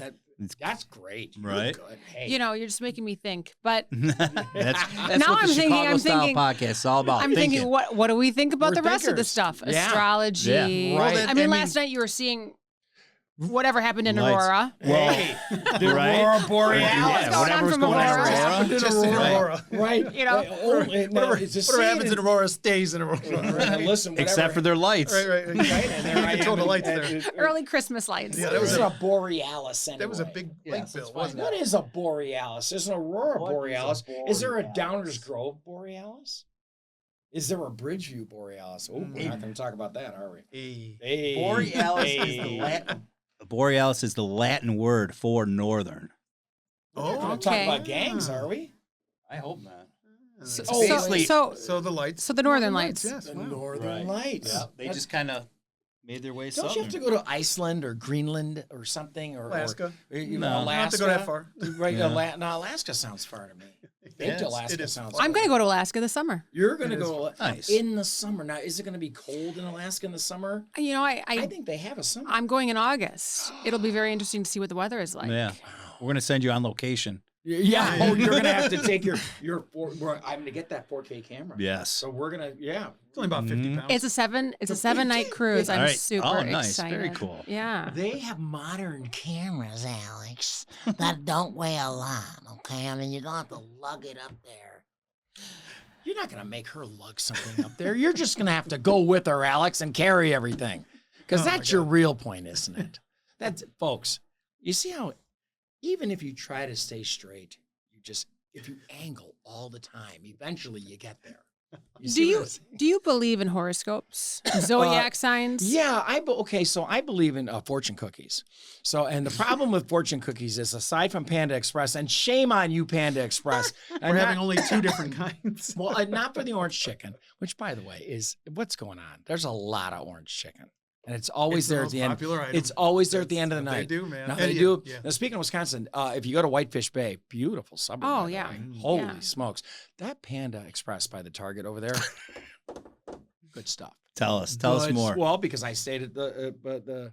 that's great. You're Right. good. Hey. You know, you're just making me think. But that's Now what I'm the thinking- Chicago I'm Style thinking- podcast is all about. I'm thinking, what do we think about We're the rest of the thinkers. stuff? Yeah. Astrology. Yeah. Right. I mean, last night you were seeing whatever happened in Lights. Aurora. Hey, the Right? Aurora Borealis. Yeah, going on whatever's from going on in Aurora? Aurora. Just in Right. Aurora. Right. You know, Whatever happens in Aurora stays in Aurora. Right. Listen, Except for their lights. Right. Right, and there I Control am, the lights and- there. and- Early Christmas lights. Yeah, What that was is a- a borealis anyway? That was a big Yes, bill, that's wasn't fine. it? What is a borealis? There's an aurora What is a borealis. Is there a borealis? Downers Grove borealis? Is there a Bridgeview borealis? Oh, we're not going to talk about that, are we? Hey. Borealis is the Latin. Borealis is the Latin word for northern. We're not going to Okay. talk about gangs, are we? I hope not. So, Oh, basically- So the lights. So the Northern Lights. Yes. The wow. Northern Lights. Yeah, they just kind of made their way Don't southern. you have to go to Iceland or Greenland or something? Or Alaska. Or, you No. know, You don't have Alaska. to go that far. Right, Yeah. No, Alaska sounds far to me. Yes, Alaska it is sounds far. I'm going to go to Alaska this summer. You're going to It is go nice. in the summer. Now, is it going to be cold in Alaska in the summer? You know, I think they have a summer. I'm going in August. It'll be very interesting to see what the weather is like. Yeah, we're gonna send you on location. Yeah. Oh, you're going to have to take your I'm going to get that 4K camera. Yes. So we're going to, It's only about 50 pounds. It's a seven night cruise. All I'm right. super Oh, nice. excited. Very cool. Yeah. They have modern Cameras, Alex, that don't weigh a lot, okay? I mean, you don't have to lug it up there. You're not going to make her lug something up there. You're just going to have to go with her, Alex, and carry everything. Because Oh, my that's your God. real point, isn't it? That's, folks, you see how even if you try to stay straight, if you angle all the time, eventually you get there. Do you believe in horoscopes? Zodiac signs? Yeah, so I believe in fortune cookies. So, and the problem with fortune cookies is, aside from Panda Express, and shame on you, Panda Express, and We're having not- only 2 different kinds. well, not for the orange chicken, which, by the way, is what's going on. There's a lot of orange chicken. And it's always there at the end. Popular item. It's always there at the end of the That's night. what they do, man. Now Yeah, they yeah, do. yeah. Now speaking of Wisconsin, if you go to Whitefish Bay, beautiful summer. Oh, by the yeah. way. Holy Yeah. smokes! That Panda Express by the Target over there, good stuff. Tell us Good- more. Well, because I stayed at the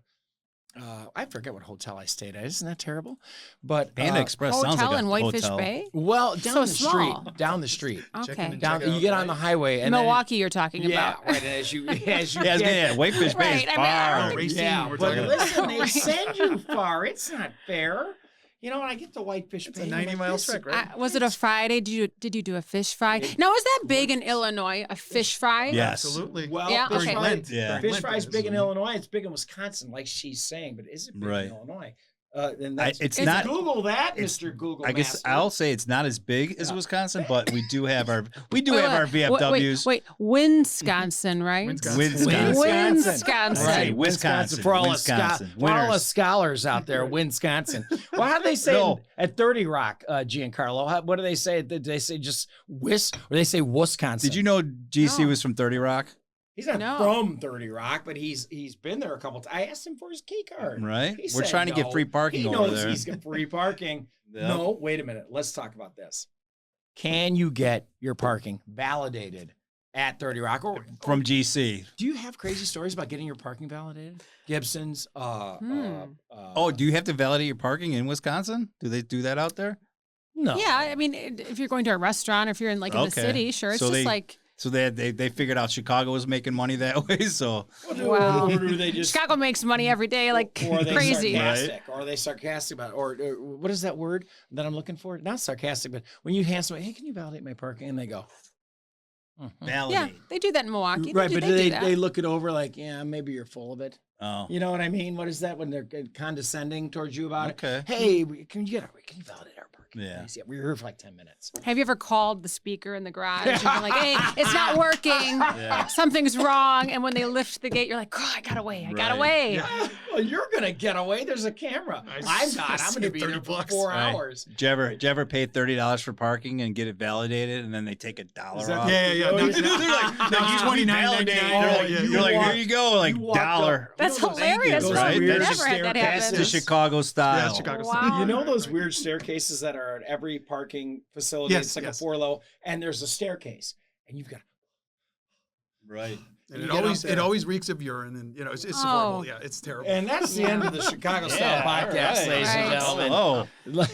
I forget what hotel I stayed at. Isn't that terrible? But Panda Express sounds Hotel like a in Whitefish hotel. Bay. well, down So the small. street, down the street, Check in Okay. and down. check You out, get on the right? highway and then- Milwaukee, you're talking yeah, about. right. And as you Yeah, Whitefish Bay Right, is I mean, far. Racing, yeah, we're but talking about. listen, they Right. send you far. It's not fair. You know, when I get to Whitefish It's Bay, a I'm 90-mile this- trek, right? Was it a Friday? Did you do a fish fry? Now, is that big in Illinois? A fish fry? Yes. Absolutely. Well, Yeah, fish okay. fry, Lent. Yeah. fish Lent fry is is. big in Illinois. It's big in Wisconsin, like she's saying. But is it big Right. in Illinois? And that's, It's It's not. Google that, it's- Mr. Google. I guess Master. I'll say it's not as big as Yeah. Wisconsin, but we do have our Wait, VFWs. Wait, Wisconsin, right? Wisconsin. Wisconsin. Right, Wisconsin. For all the Wisconsin. for all the Winners. scholars out there, Wisconsin. Well, how do they say No. at 30 Rock, Giancarlo? What do they say? Did they say just Wis or they say Wisconsin? Did you know GC No. was from 30 Rock? He's not No. from 30 Rock, but he's been there a couple times. I asked him for his key card. Right? He We're said trying to get no. free parking He over knows there. he's got free parking. Yep. No, wait a minute. Let's talk about this. Can you get your parking validated at 30 Rock? Or From GC. do you have crazy stories about getting your parking validated? Gibson's. Oh, do you have to validate your parking in Wisconsin? Do they do that out there? no. Yeah, I mean, if you're going to a restaurant, if you're in in the Okay. city, sure. It's So just they- like So they figured out Chicago was making money that way. So Wow. Or do they just Chicago makes money every day, like or are they crazy. sarcastic? Or are they sarcastic about? Or what is that word that I'm looking for? Not sarcastic, but when you ask somebody, "Hey, can you validate my parking?" and they go, "Mhm." validate. Yeah, they do that in Milwaukee. right, but they do they that. they look it over like, yeah, maybe you're full of it. Oh. You know what I mean? What is that when they're condescending towards you about it? Okay. Hey, can you validate our parking? Yeah. please? We were here for like 10 minutes. Have you ever called the speaker in the garage and been like, "Hey, it's not working. Yeah. Something's wrong." And when they lift the gate, you're like, "Oh, I got away. I got Right. away." Well, you're gonna get away. There's a camera. I'm not. I'm gonna be there for 4 Right. hours. Did you ever pay $30 for parking and get it validated, and then they take $1 Is that- off? yeah, yeah, Oh, yeah. yeah. They're like, no, you $29.99. validated. Oh, You're like, you here you go, like you walked up- dollar. That's You know those- hilarious. those right? weird That's Never had that staircases? happen. The Chicago style. Yeah, Chicago Wow. style. You know those weird staircases that are at every parking facility? Yes, It's like yes. a 4-low, and there's a staircase, and you've got Right. And You it get always up there. reeks of urine, and it's Oh. horrible. Yeah, it's terrible. and that's the end of the Chicago Style Yeah, podcast, all right. ladies and Right. gentlemen. Oh,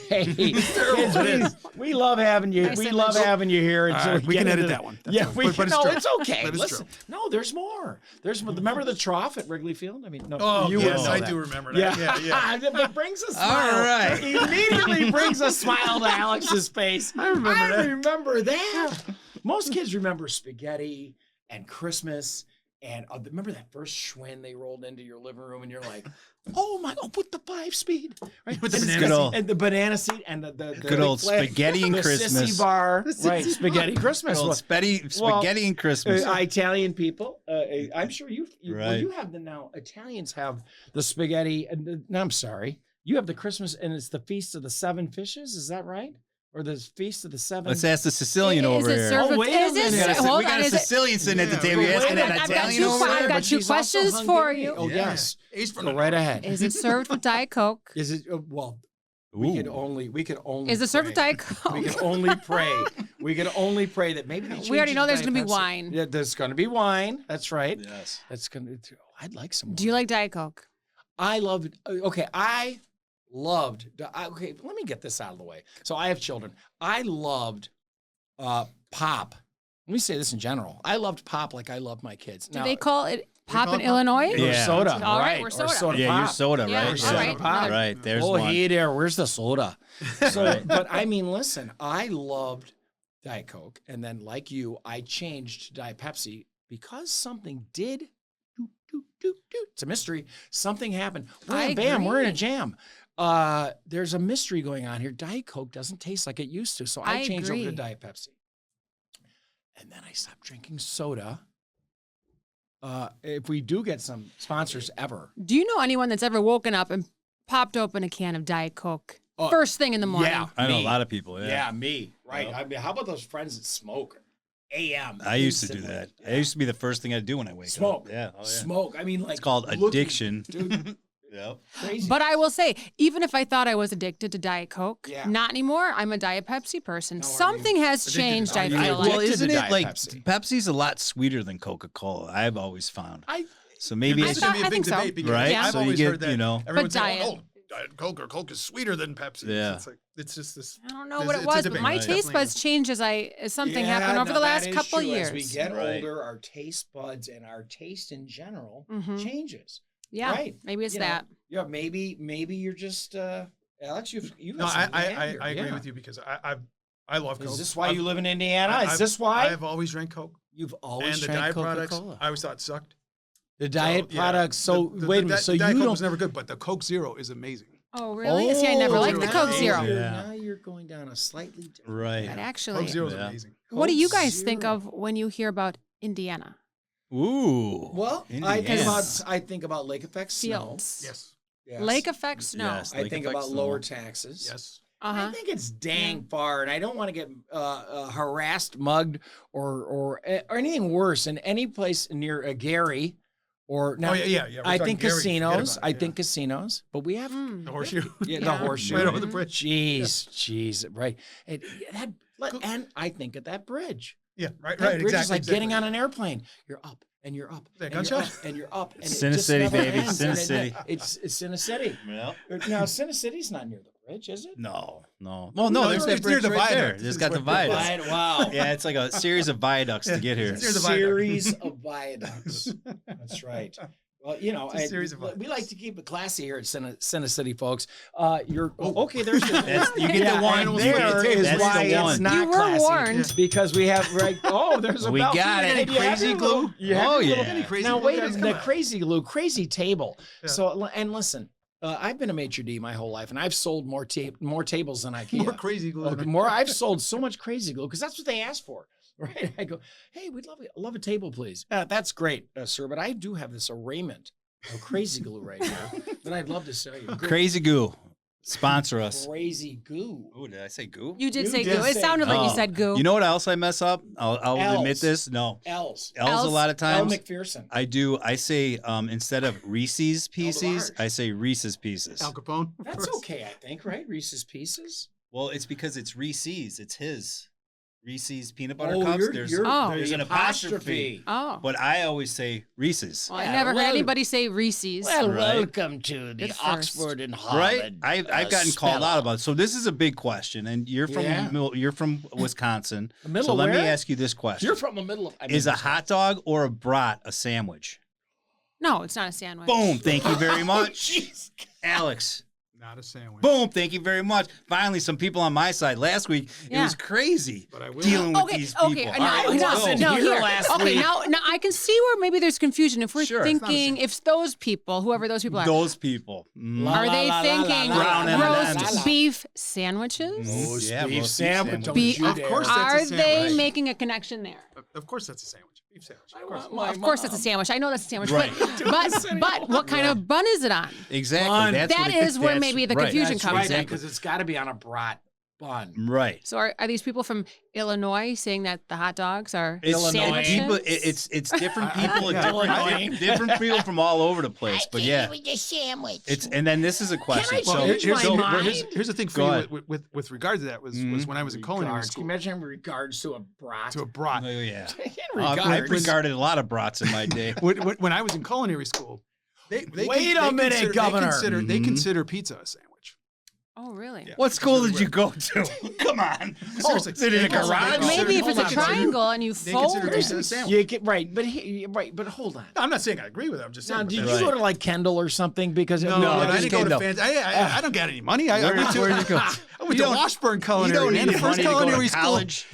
Hey, kids, we love having you. Nice We image. love having you here. And so we get can into edit the- that one. That's Yeah, fine. we But can. it's No, true. it's okay. But it's Listen, no, there's more. There's more. Remember the trough at Wrigley Field? I mean, no, Oh, you yes, would know I that. do remember that. Yeah, Yeah, yeah. It brings a smile. All right. Immediately brings a smile to Alex's face. I remember that. remember that. Most kids remember spaghetti and Christmas. And remember that first Schwinn they rolled into your living room, and you're like, "Oh my! Oh, with the 5-speed, right? With the And banana good old- and the banana seat and the good old spaghetti and the Christmas. sissy bar, right? Spaghetti Christmas. Old Well, spaghetti and Christmas. Italian people. I'm sure you. Well, Right. you have the now. Italians have the spaghetti. And no, I'm sorry. You have the Christmas, and it's the Feast of the Seven Fishes. Is that right? Or the Feast of the Seven? Let's ask the Sicilian Is over it here. served Oh, with- wait a is it- minute. hold We got on, a is it- Sicilian sitting at the Yeah, table. You're wait, asking wait, an I've got Italian two over I've there? got But two she's also questions for Hungarian. you. Oh, Yeah. yes. He's from Go the right north. ahead. Is it served with Diet Coke? Is it? Well, we could Ooh. only. Is it served with pray. Diet Coke? We can only pray. We can only pray that maybe they We already change know it there's to gonna be Diet Pepsi. wine. Yeah, there's going to be wine. That's right. Yes. That's going to. I'd like some. Do you wine. like Diet Coke? I love. Okay, I loved. Okay, let me get this out of the way. So I have children. I loved pop. Let me say this in general. I loved pop like I love my kids. Do Now, they call it pop call in it pop? Illinois? or Yeah. soda? All right, right, we're or soda. soda Yeah, pop. you're soda, Yeah, right? all Soda right, pop. another- Right. There's Oh, one. hey there, where's the soda? So, Right. but I mean, listen, I loved Diet Coke, and then like you, I changed to Diet Pepsi because something did. It's a mystery. Something happened. I Bam, we're in a agree. jam. There's a mystery going on here. Diet Coke doesn't taste like it used to, so I I changed over to agree. Diet Pepsi. And then I stopped drinking soda. If we do get some sponsors ever, Do you know anyone that's ever woken up and popped open a can of Diet Coke first thing in the morning? yeah, I know me. a lot of people. Yeah. Yeah, me. Right. Yep. I mean, how about those friends that smoke a.m. I used to do instantly. that. Yeah. It used to be the first thing I'd do when I wake Smoke. up. Yeah. Oh, yeah. Smoke. I mean, like It's called looking- addiction. dude. Yep. Crazy. But I will say, even if I thought I was addicted to Diet Coke, Yeah. not anymore. I'm a Diet Pepsi person. No, are you Something has addicted to changed, I Diet feel Coke? like. Well, Addicted to isn't it Diet like Pepsi. Pepsi's a lot sweeter than Coca-Cola? I've always found. I So maybe This it's is going to be I a big think so. debate because Right? Yeah. I've So you always get, heard that. you know- Everyone's saying, Diet. oh, Diet Coke or Coke is sweeter than Pepsi. Yeah. It's like, it's just this. I don't know It's- what it it's a was, but debate. my Right. taste Definitely buds changed as something happened over no, the that last is couple true. years. As we get Right. older, our taste buds and our taste in general Mhm. changes. Yeah, Right. maybe it's You know, that. Yeah, maybe you're just Alex. You've No, got some I behavior, agree yeah. with you because I love Coke. Is this why I've- you live in Indiana? I've- Is this why I've always drank Coke you've always and the drank diet products Coca-Cola? I always thought sucked. The diet So, yeah, products. So the wait a minute. So Diet you Coke don't. was never good, but the Coke Zero is amazing. Oh, really? See, I never liked the Coke now Zero. you're- Yeah. Now you're going down a slightly different. Right. But Coke actually, Zero is Yeah. amazing. what do you Coke guys think Zero. of when you hear about Indiana? Ooh. Well, Indiana. I think about lake effect snow. Fields. Yes. Yes. Lake effect snow. Yes. I Lake think effect about snow. lower taxes. Yes. Uh I huh. think it's dang far, and I don't want to get harassed, mugged, or anything worse in any place near Gary, or now. Oh yeah. We're I talking think Gary, forget casinos. about it, I yeah. think casinos, but we have The horseshoe. yeah, the Yeah. horseshoe Right over the bridge. Jeez, right? And I think of that bridge. Yeah. Right. That Right. bridge Exactly. is like getting exactly. on an airplane. You're up and you're up. That and you're gunshot? up, and you're up. And it CineCity, just never baby, ends, and CineCity. It's CineCity. Well, Now CineCity's not near the bridge, is it? no. Well, no, there's that it's near bridge the right there. viaduct. There's It's got the where- viaduct. Wow. Yeah, it's like a series of viaducts to get here. It's near the viaduct. Series of viaducts. That's right. Well, you know, It's a series of we viaducts. like to keep it classy here at CineCity, folks. You're okay. There's your, You get the one. and You get there the is table. why That's the it's one. not You were classy. warned. Because we have right. Oh, there's a We belt. got it. You have Crazy your little- glue? you have Oh, your little- yeah. Any crazy Now glue wait a guys? minute. Come The on. crazy glue, crazy table. Yeah. So and listen, I've been a maitre d' my whole life, and I've sold more tables than IKEA. More crazy glue. Okay, more. I've sold so much crazy glue because that's what they ask for, right? I go, hey, we'd love a table, please. That's great, sir, but I do have this arraignment of crazy glue right here that I'd love to sell you. Crazy Goo. Sponsor us. Crazy goo. Oh, did I say goo? You did You say did goo. It say sounded like you Oh. said goo. You know what else I mess up? I'll admit L's. this. No. L's. L's a lot of L. times. McPherson. I say instead of Reese's Pieces, large. I say Reese's Pieces. Al Capone. of That's course. okay, I think, right? Reese's Pieces. Well, it's because it's Reese's. It's his. Reese's peanut butter Oh, cups. you're, there's you're, Oh. there's the an apostrophe. Oh. But I always say Reese's. Well, I Yeah, never heard well- anybody say Reese's. Well, Right. welcome to the Good first. Oxford and Right? Harvard. I've gotten called out about it. So this is a big question, and you're from Yeah. you're from Wisconsin. The middle So of let me where? ask you this question: You're from the middle of. Is a hot dog or a brat a sandwich? No, it's not a sandwich. Boom! Thank you very Oh, much, Alex. Not a sandwich. Boom! Thank you very much. Finally, some people on my side. Last week it Yeah. was crazy But I will. dealing with Okay, these people. okay. All Now, right, I let's wasn't go. here last okay, week. now I can see where maybe there's confusion. If we're Sure. It's not a thinking, if those people, whoever those people are, Those people. are they thinking Brown roast M&Ms. beef sandwiches? Roast Yeah, beef roast beef sandwich. sandwich. Don't Be- you Of dare. course that's a Are they sandwich. making a connection there? Of course, that's a sandwich. Beef sandwich. Of course. My Of course, that's a mom. sandwich. I know that's a sandwich. Right. But what kind of bun is it on? Exactly. Bun. That's That what it- is where that's- maybe the right. confusion That's comes right, in. Exactly. because it's got to be on a brat bun. Right. So are these people from Illinois saying that the hot dogs are It's Illinois. sandwiches? people. It's different people. yeah. Different people from all over the place. But yeah, with your sandwich. it's and then this is a question. I So change here's, my the- mind? here's the thing for Go you ahead. with regard to that was when I was in culinary Regards. Can school you imagine in regards to a brat? to a brat. Oh, yeah. In I've regards. regarded a lot of brats in my day. When I was in culinary school, they Wait a minute, Governor. They Mhm. consider pizza a sandwich. Oh, really? Yeah. What school did you go to? Come on. Seriously. Is it in a They consider- garage? Maybe if Hold it's a on. triangle and you They fold consider it. pizza a sandwich. You get, right, but hold on. I'm not saying I agree with it. I'm just saying. Now, but did that's- you go to like Kendall or something? Because No, I just didn't go to Kendall. fancy. I don't got any money. I Where- went to where'd you go? I went You to don't- Washburn You Culinary, don't man. need The first money to go culinary to school. college.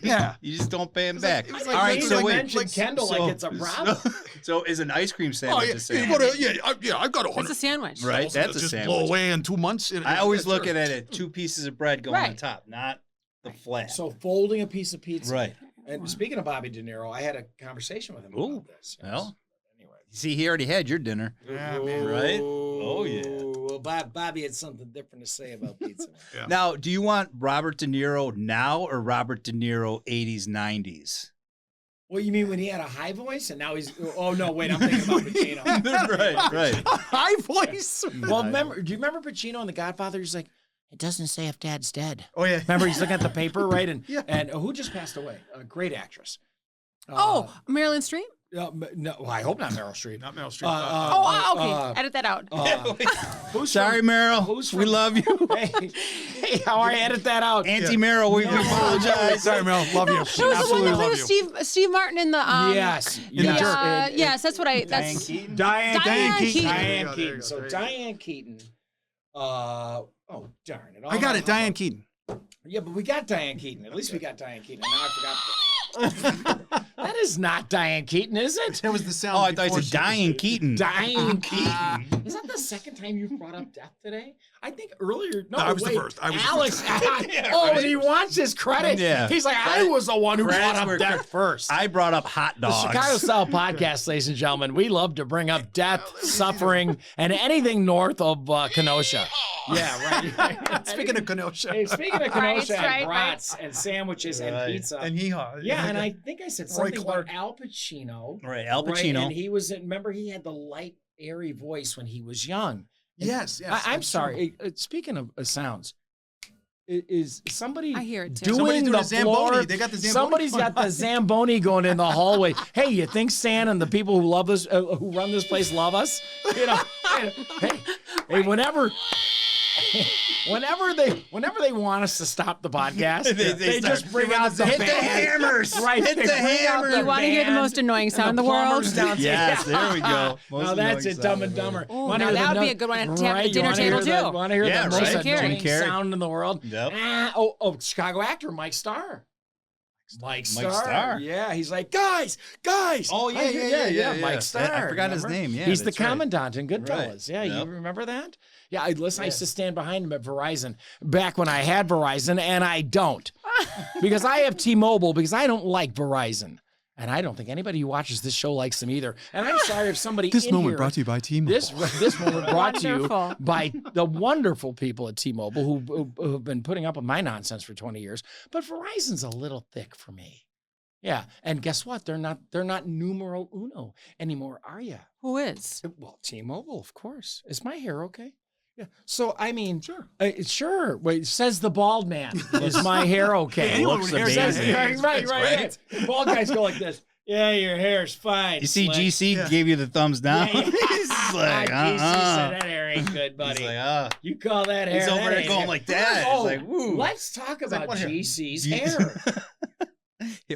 Yeah. You just don't pay them back. it was All like- right, it was so like wait. mentioned Kendall like it's a problem. So is an ice cream Oh, sandwich yeah, a you sandwich? go to, I've got a It's hundred. a sandwich. Right, that's a just sandwich. blow away in 2 months. I always Yeah, look sure. at it at 2 pieces of bread going on Right. top, not the flat. So folding a piece of pizza. Right. And speaking of Bobby De Niro, I had a conversation with him Ooh. about this. Yes. Well. Anyway. See, he already had your dinner. Yeah, man. Right? Oh, yeah. Well, Bobby had something different to say about pizza. Yeah. Now, do you want Robert De Niro now or Robert De Niro 80s, 90s? Well, you mean when he had a high voice and now he's? Oh no, wait, I'm thinking about Pacino. right. High voice. Well, do you remember Pacino in The Godfather? He's like, It doesn't say if Dad's dead. Oh yeah. remember he's looking at the paper, right? And Yeah. and who just passed away? A great actress. Marilyn Streep? No, well, I hope not Meryl Streep. Not Meryl Streep. Okay. Edit that out. Who's Sorry, Meryl. who's we from- love you. Hey, how are you? Edit that out. Auntie Meryl, we apologize. Sorry, Meryl. Love you. Who was the one Absolutely that played love you. with Steve Martin in the Yes. In the Dirt. yes, that's what I. Diane That's Keaton. Diane Keaton. Keaton. There you Diane go, there you Keaton. go, So there you go. Diane Keaton. Oh darn it! I got it. Diane Keaton. Yeah, but we got Diane Keaton. At least we got Diane Keaton. Now I forgot. That is not Diane Keaton, is it? That was the sound. Oh, I thought before it said Diane Keaton. Diane Keaton. Is that the second time you've brought up death today? I think earlier. No, I was the wait, first. I was the Alex. first. And he wants his credit. Yeah. He's like, I was the one who brought Credits up were- death first. I brought up hot The dogs. Chicago Style Podcast, ladies and gentlemen, we love to bring up death, suffering, and anything north of Kenosha. Yeah, right. Speaking of Kenosha. Hey, speaking of Right, Kenosha and right. brats and sandwiches and Right. pizza. And hee-haw. Yeah, and I think I said Roy something Clark. about Al Pacino. Right, Al Right, Pacino. and he was, remember, he had the light, airy voice when he was young. Yes, yes. I'm that's sorry. true. Speaking of sounds, is somebody I hear it too. doing Somebody's doing the a Zamboni. floor? They got the Zamboni Somebody's going got the on. Zamboni going in the hallway. Hey, you think Stan and the people who love us, who run this place, love us? You know, hey, whenever they want us to stop the podcast, they start- just bring out the hit the band. hammers. Right, Hit they the bring out hammers. the You want to hear the band most annoying and sound in the plumbers world? downstairs. Yes, there we go. Most Now that's annoying it, Dumb sound and in the Dumber. world. Ooh, Wanna now hear that the would be no- a good one to have at the Right, you dinner wanna hear table, the- too. Want to hear Yeah, the most right. annoying Jim Carrey. sound in the world? Yep. Chicago actor Mike Starr. Mike Starr. Starr. Yeah, he's like, guys. Oh, yeah. Mike Starr. I forgot his remember? name. Yeah, he's the that's right. commandant in Goodfellas. Right. Yeah, Yep. you remember that? Yeah, I used to stand behind him at Verizon back when I had Verizon, and I don't because I have T-Mobile because I don't like Verizon, and I don't think anybody who watches this show likes them either. And I'm sorry if somebody This in moment here, brought to you by T-Mobile. this moment brought to you Wonderful. by the wonderful people at T-Mobile who have been putting up with my nonsense for 20 years. But Verizon's a little thick for me. Yeah, and guess what? They're not numero uno anymore, are you? Who is? Well, T-Mobile, of course. Is my hair okay? Yeah. So I mean, Sure. Sure. Wait, says the bald man. Is my hair okay? Anyone looks with hair amazing. says, "Hey, right. it's great." The bald guys go like this. Yeah, your hair's fine. You see, slick." GC Yeah. gave you the thumbs down. Yeah, yeah. He's like, GC said uh-uh. that hair ain't good, buddy. He's like, You call that hair? He's over that there ain't going hair. like that. Oh, It's like, woo. let's talk like, about what hair? GC's G- hair.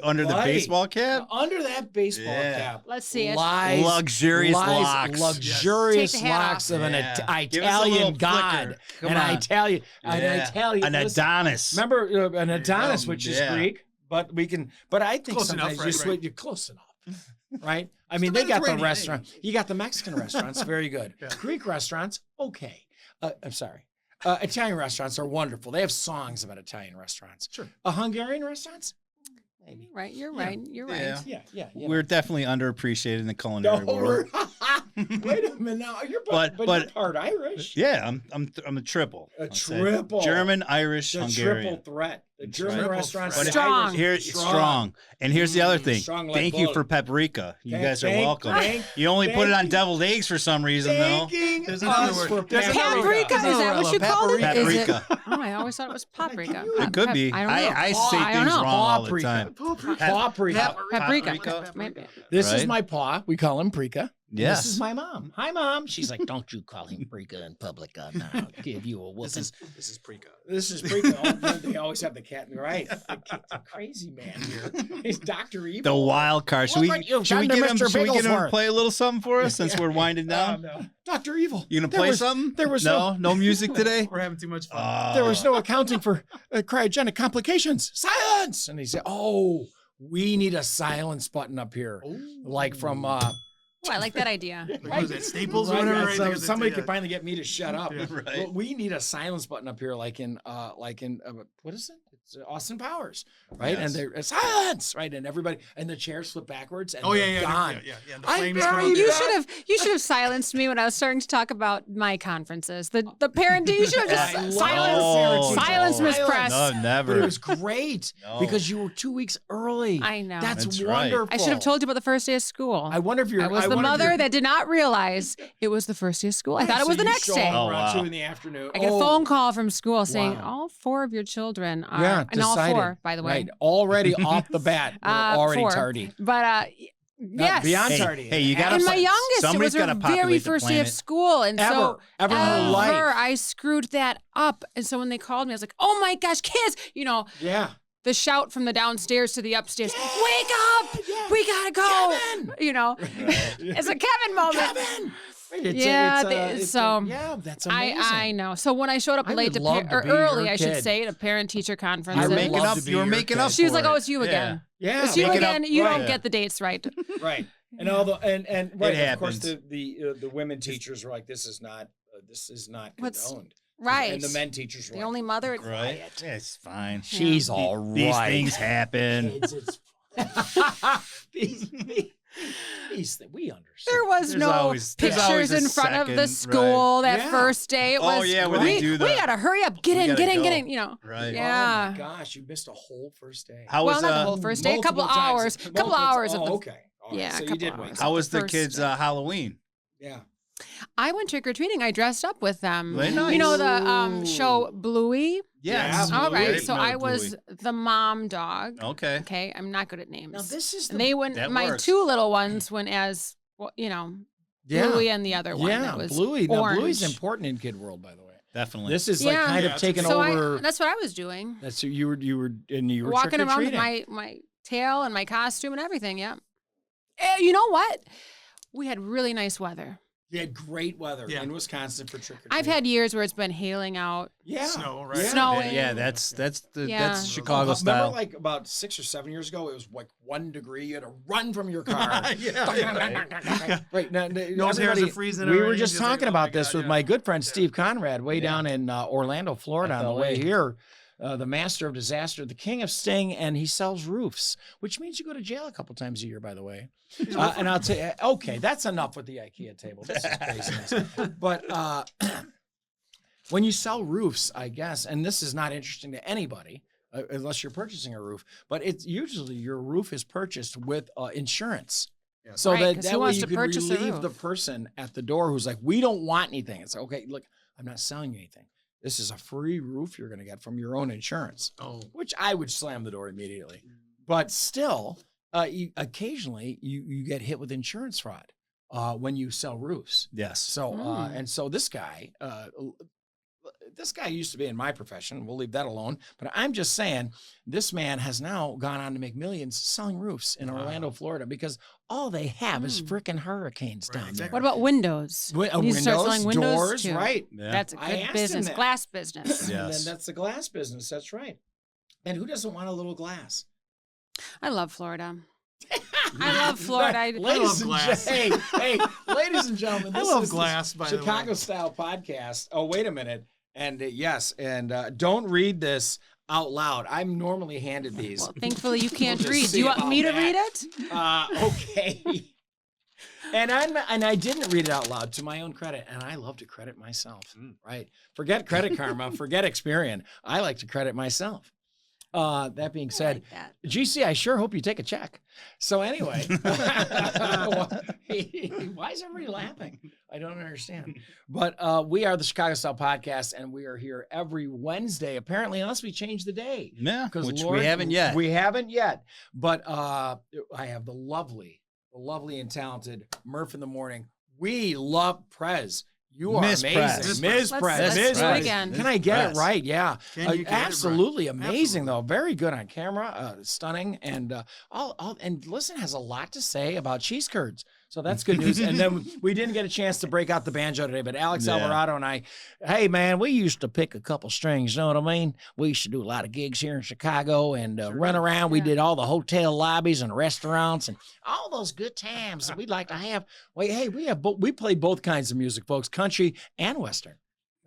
Under the Buddy. baseball cap? Under that baseball Yeah. cap. Let's see it. Lies, Luxurious locks. Luxurious Take the hat locks off. of an Yeah. Give us a Italian little god. flicker. Come And I on. tell you, An listen, Adonis. remember an Adonis, which is Yeah. Greek, but I think Close enough, sometimes right, you right. switch, you're close enough, right? I mean, they got the Mediterranean, restaurant. You got the Mexican restaurants, very good. Yeah. Greek restaurants, okay. I'm sorry. Italian restaurants are wonderful. They have songs about Italian restaurants. Sure. Hungarian restaurants, maybe. Right, you're right. You're right. Yeah. Yeah. We're definitely underappreciated in the culinary world. Wait a minute now. You're But- but you're part Irish. Yeah, I'm a triple. A I'll say. triple. German, Irish, The Hungarian. triple threat. The That's German right. restaurants. But the Strong. Irish- Here, strong. And here's the other thing. Strong like Thank you bull. for paprika. You guys are welcome. Thank You only put it on thank- develed eggs for some reason, though. Thanking There's another us word. for There's another word. Paprika? Is that what you called it? Is it? Paprika. Oh, I always thought it was paprika. It could be. I don't know. I say I don't things know. wrong all the Paprika. time. Paprika. Paprika. Maybe. This is Right? my pa. We call him Prika. Yes. This is my mom. Hi, mom. She's like, don't you call him Prika in public. I'll give you a whooping. This is Prika. This is Prika. Oh, they always have the cat. Right. The crazy man here. He's Dr. Evil. The wild card. Should Look we, what you've should we done to get him? Mr. Should we get him to Bigglesworth. play a little something for us since we're winding down? No. Dr. Evil. You gonna There play was- something? There was no music today. We're having too much fun. There was no accounting for cryogenic complications. Silence! And he said, "Oh, we need a silence button up here, like from Oh, I like that idea. What is that, Staples or right, whatever? right, right? so Because somebody it's, could finally get me to shut up. Yeah. Right. Well, we need a silence button up here, like in what is it? Austin Powers, right? Yes. And they're silence, right? And everybody and the chairs flip backwards and Oh they're yeah. gone. Yeah. The I flames very come up. much- You should have silenced me when I was starting to talk about my conferences. The parent, you should have I just love silence Miss Press. No, But never. it was great No. because you were 2 weeks early. I know. That's right. wonderful. I should have told you about the first day of school. I wonder if you're. I was the wonder if mother you're- that did not realize it was the first day of school. I thought it was So the you next show day. up Oh, around wow. 2 in the afternoon. I get a phone call from school saying Wow. all 4 of your children are, Yeah, and all decided. 4, by the way. Right, already off the bat, they're already 4. tardy. But Not yes, beyond Hey, tardy. hey, you gotta and my find- youngest, it somebody's was her gotta populate very the first day of planet. school, and so ever in her life. I screwed that up. And so when they called me, I was like, "Oh my gosh, kids!" Yeah. The shout from the downstairs to the upstairs. Yeah, Wake up! yeah. We gotta go. Kevin! It's a Kevin moment. Kevin. Right, Yeah, that's amazing. I know. So when I showed up I late would to love to or be your early, I should kid. say, at a parent-teacher conference. I You would were and making love up. to be You were your making kid. up. she was for like, it. "Oh, it's you Yeah. again. Yeah, It's you Make it again. up. You Right. don't get the dates right." right. And all the and right, of course happens. the women teachers were like, this is not What's- condoned. Right. And the men teachers were The like, only mother. Right. Yeah, it's fine. she's all right. These things happen. Kids, it's these we understand. There was There's no always pictures a in front of the second, school that Yeah. first day. It Oh, was, yeah, where they do we the- gotta hurry up, get We in, gotta get in, get go. in. Right. Yeah. Oh my gosh, you missed a whole first day. How Well, was not the whole first day, a couple Multiple times. hours, couple Multiple- hours of Oh, the. okay. All right. Yeah, So a you couple did hours. wait. How was the first kids' day. Halloween? Yeah. I went trick or treating. I dressed up with them. Very You know nice. the show Bluey. Yes. Yeah, All right, Bluey. so I was the mom dog. Okay. Okay, I'm not good at names. Now this is the And they went. That My works. 2 little ones went as well, Bluey and the other one Yeah, that was Bluey. Now Bluey's orange. important in Kid World, by the way. Definitely. This is Yeah. like kind Yeah, of taking So over. that's what I was doing. That's you were Walking around with trick-or-treating. my tail and my costume and everything. Yeah. You know what? We had really nice weather. You had great weather Yeah. in Wisconsin for trick or treat. I've had years where it's been hailing out. Snow, right? Yeah. Snowing. Yeah, that's Yeah. that's Chicago Remember, style. like about 6 or 7 years ago, it was like 1 degree. You had to run from your car. Yeah. Right now, Those hairs everybody- are freezing We were already, just just like, talking oh my about this God, with yeah. my good friend Steve Conrad, way down in Orlando, Florida, on the way FLA. here. The master of disaster, the king of sting, and he sells roofs, which means you go to jail a couple times a year, by the way. And I'll tell you, okay, that's enough with the IKEA table. This is craziness. But when you sell roofs, I guess, and this is not interesting to anybody unless you're purchasing a roof, but it's usually your roof is purchased with insurance. So Right, 'cause that who way wants you to can purchase a relieve the roof? person at the door who's like, we don't want anything. It's okay, look, I'm not selling you anything. This is a free roof you're going to get from your own insurance, Oh. which I would slam the door immediately. But still, occasionally you get hit with insurance fraud when you sell roofs. Yes. So and so this guy used to be in my profession. We'll leave that alone. But I'm just saying, this man has now gone on to make millions selling roofs in Orlando, Florida, because all they have is freaking hurricanes Right, down there. exactly. What about windows? You need to start selling windows doors, too. right? Yeah. That's a I good asked him business. that. Glass business. And Yes. then that's the glass business. That's right. And who doesn't want a little glass? I love Florida. I love Florida. Ladies and glass. hey, ladies and gentlemen, I this love is the glass, by the way. Chicago Style Podcast. Oh, wait a minute. And yes, and don't read this out loud. I'm normally handed these. Well, thankfully you can't just read. see Do you want about me to that. read it? Okay. And I didn't read it out loud, to my own credit, and I love to credit myself. Right? Forget Credit Karma, forget Experian. I like to credit myself. That being said, like that. GC, I sure hope you take a check. So anyway, why is everybody laughing? I don't understand. But we are the Chicago Style Podcast, and we are here every Wednesday, apparently, unless we change the day. Yeah, Because which Lord, we haven't yet. We haven't yet. But I have the lovely and talented Murph in the morning. We love Prez. You are Miss amazing. Prez. Ms. Let's- Prez. let's Ms. do it Prez. again. Can I get it Prez. right? Yeah. Can you get it right? Absolutely amazing, Absolutely. though. Very good on camera. Stunning. And and listen, has a lot to say about cheese curds. So that's good news. And then we didn't get a chance to break out the banjo today, but Alex Yeah. Alvarado and I, hey, man, we used to pick a couple strings, you know what I mean? We used to do a lot of gigs here in Chicago and run around. We Yeah. did all the hotel lobbies and restaurants and all those good times that we'd like to have. Well, hey, we played both kinds of music, folks, country and Western.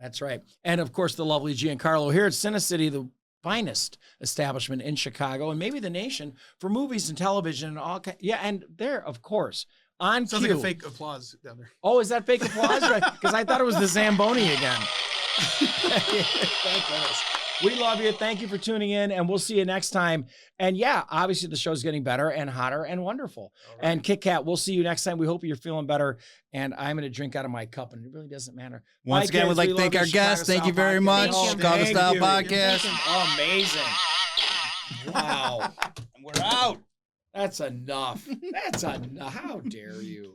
That's right. And of course, the lovely Giancarlo here at CineCity, the finest establishment in Chicago and maybe the nation for movies and television and all. Yeah, and there, of course, on Sounds cue. like a fake applause down there. Oh, is that fake applause? Because I thought it was the Zamboni again. Thank goodness. We love you. Thank you for tuning in, and we'll see you next time. And yeah, obviously the show's getting better and hotter and wonderful. Right. And Kit Kat, we'll see you next time. We hope you're feeling better. And I'm going to drink out of my cup, and it really doesn't matter. Once again, we'd like to thank our guests. Thank you very much. Chicago Style Podcast. Amazing. Wow. We're out. That's enough. That's enough. How dare you?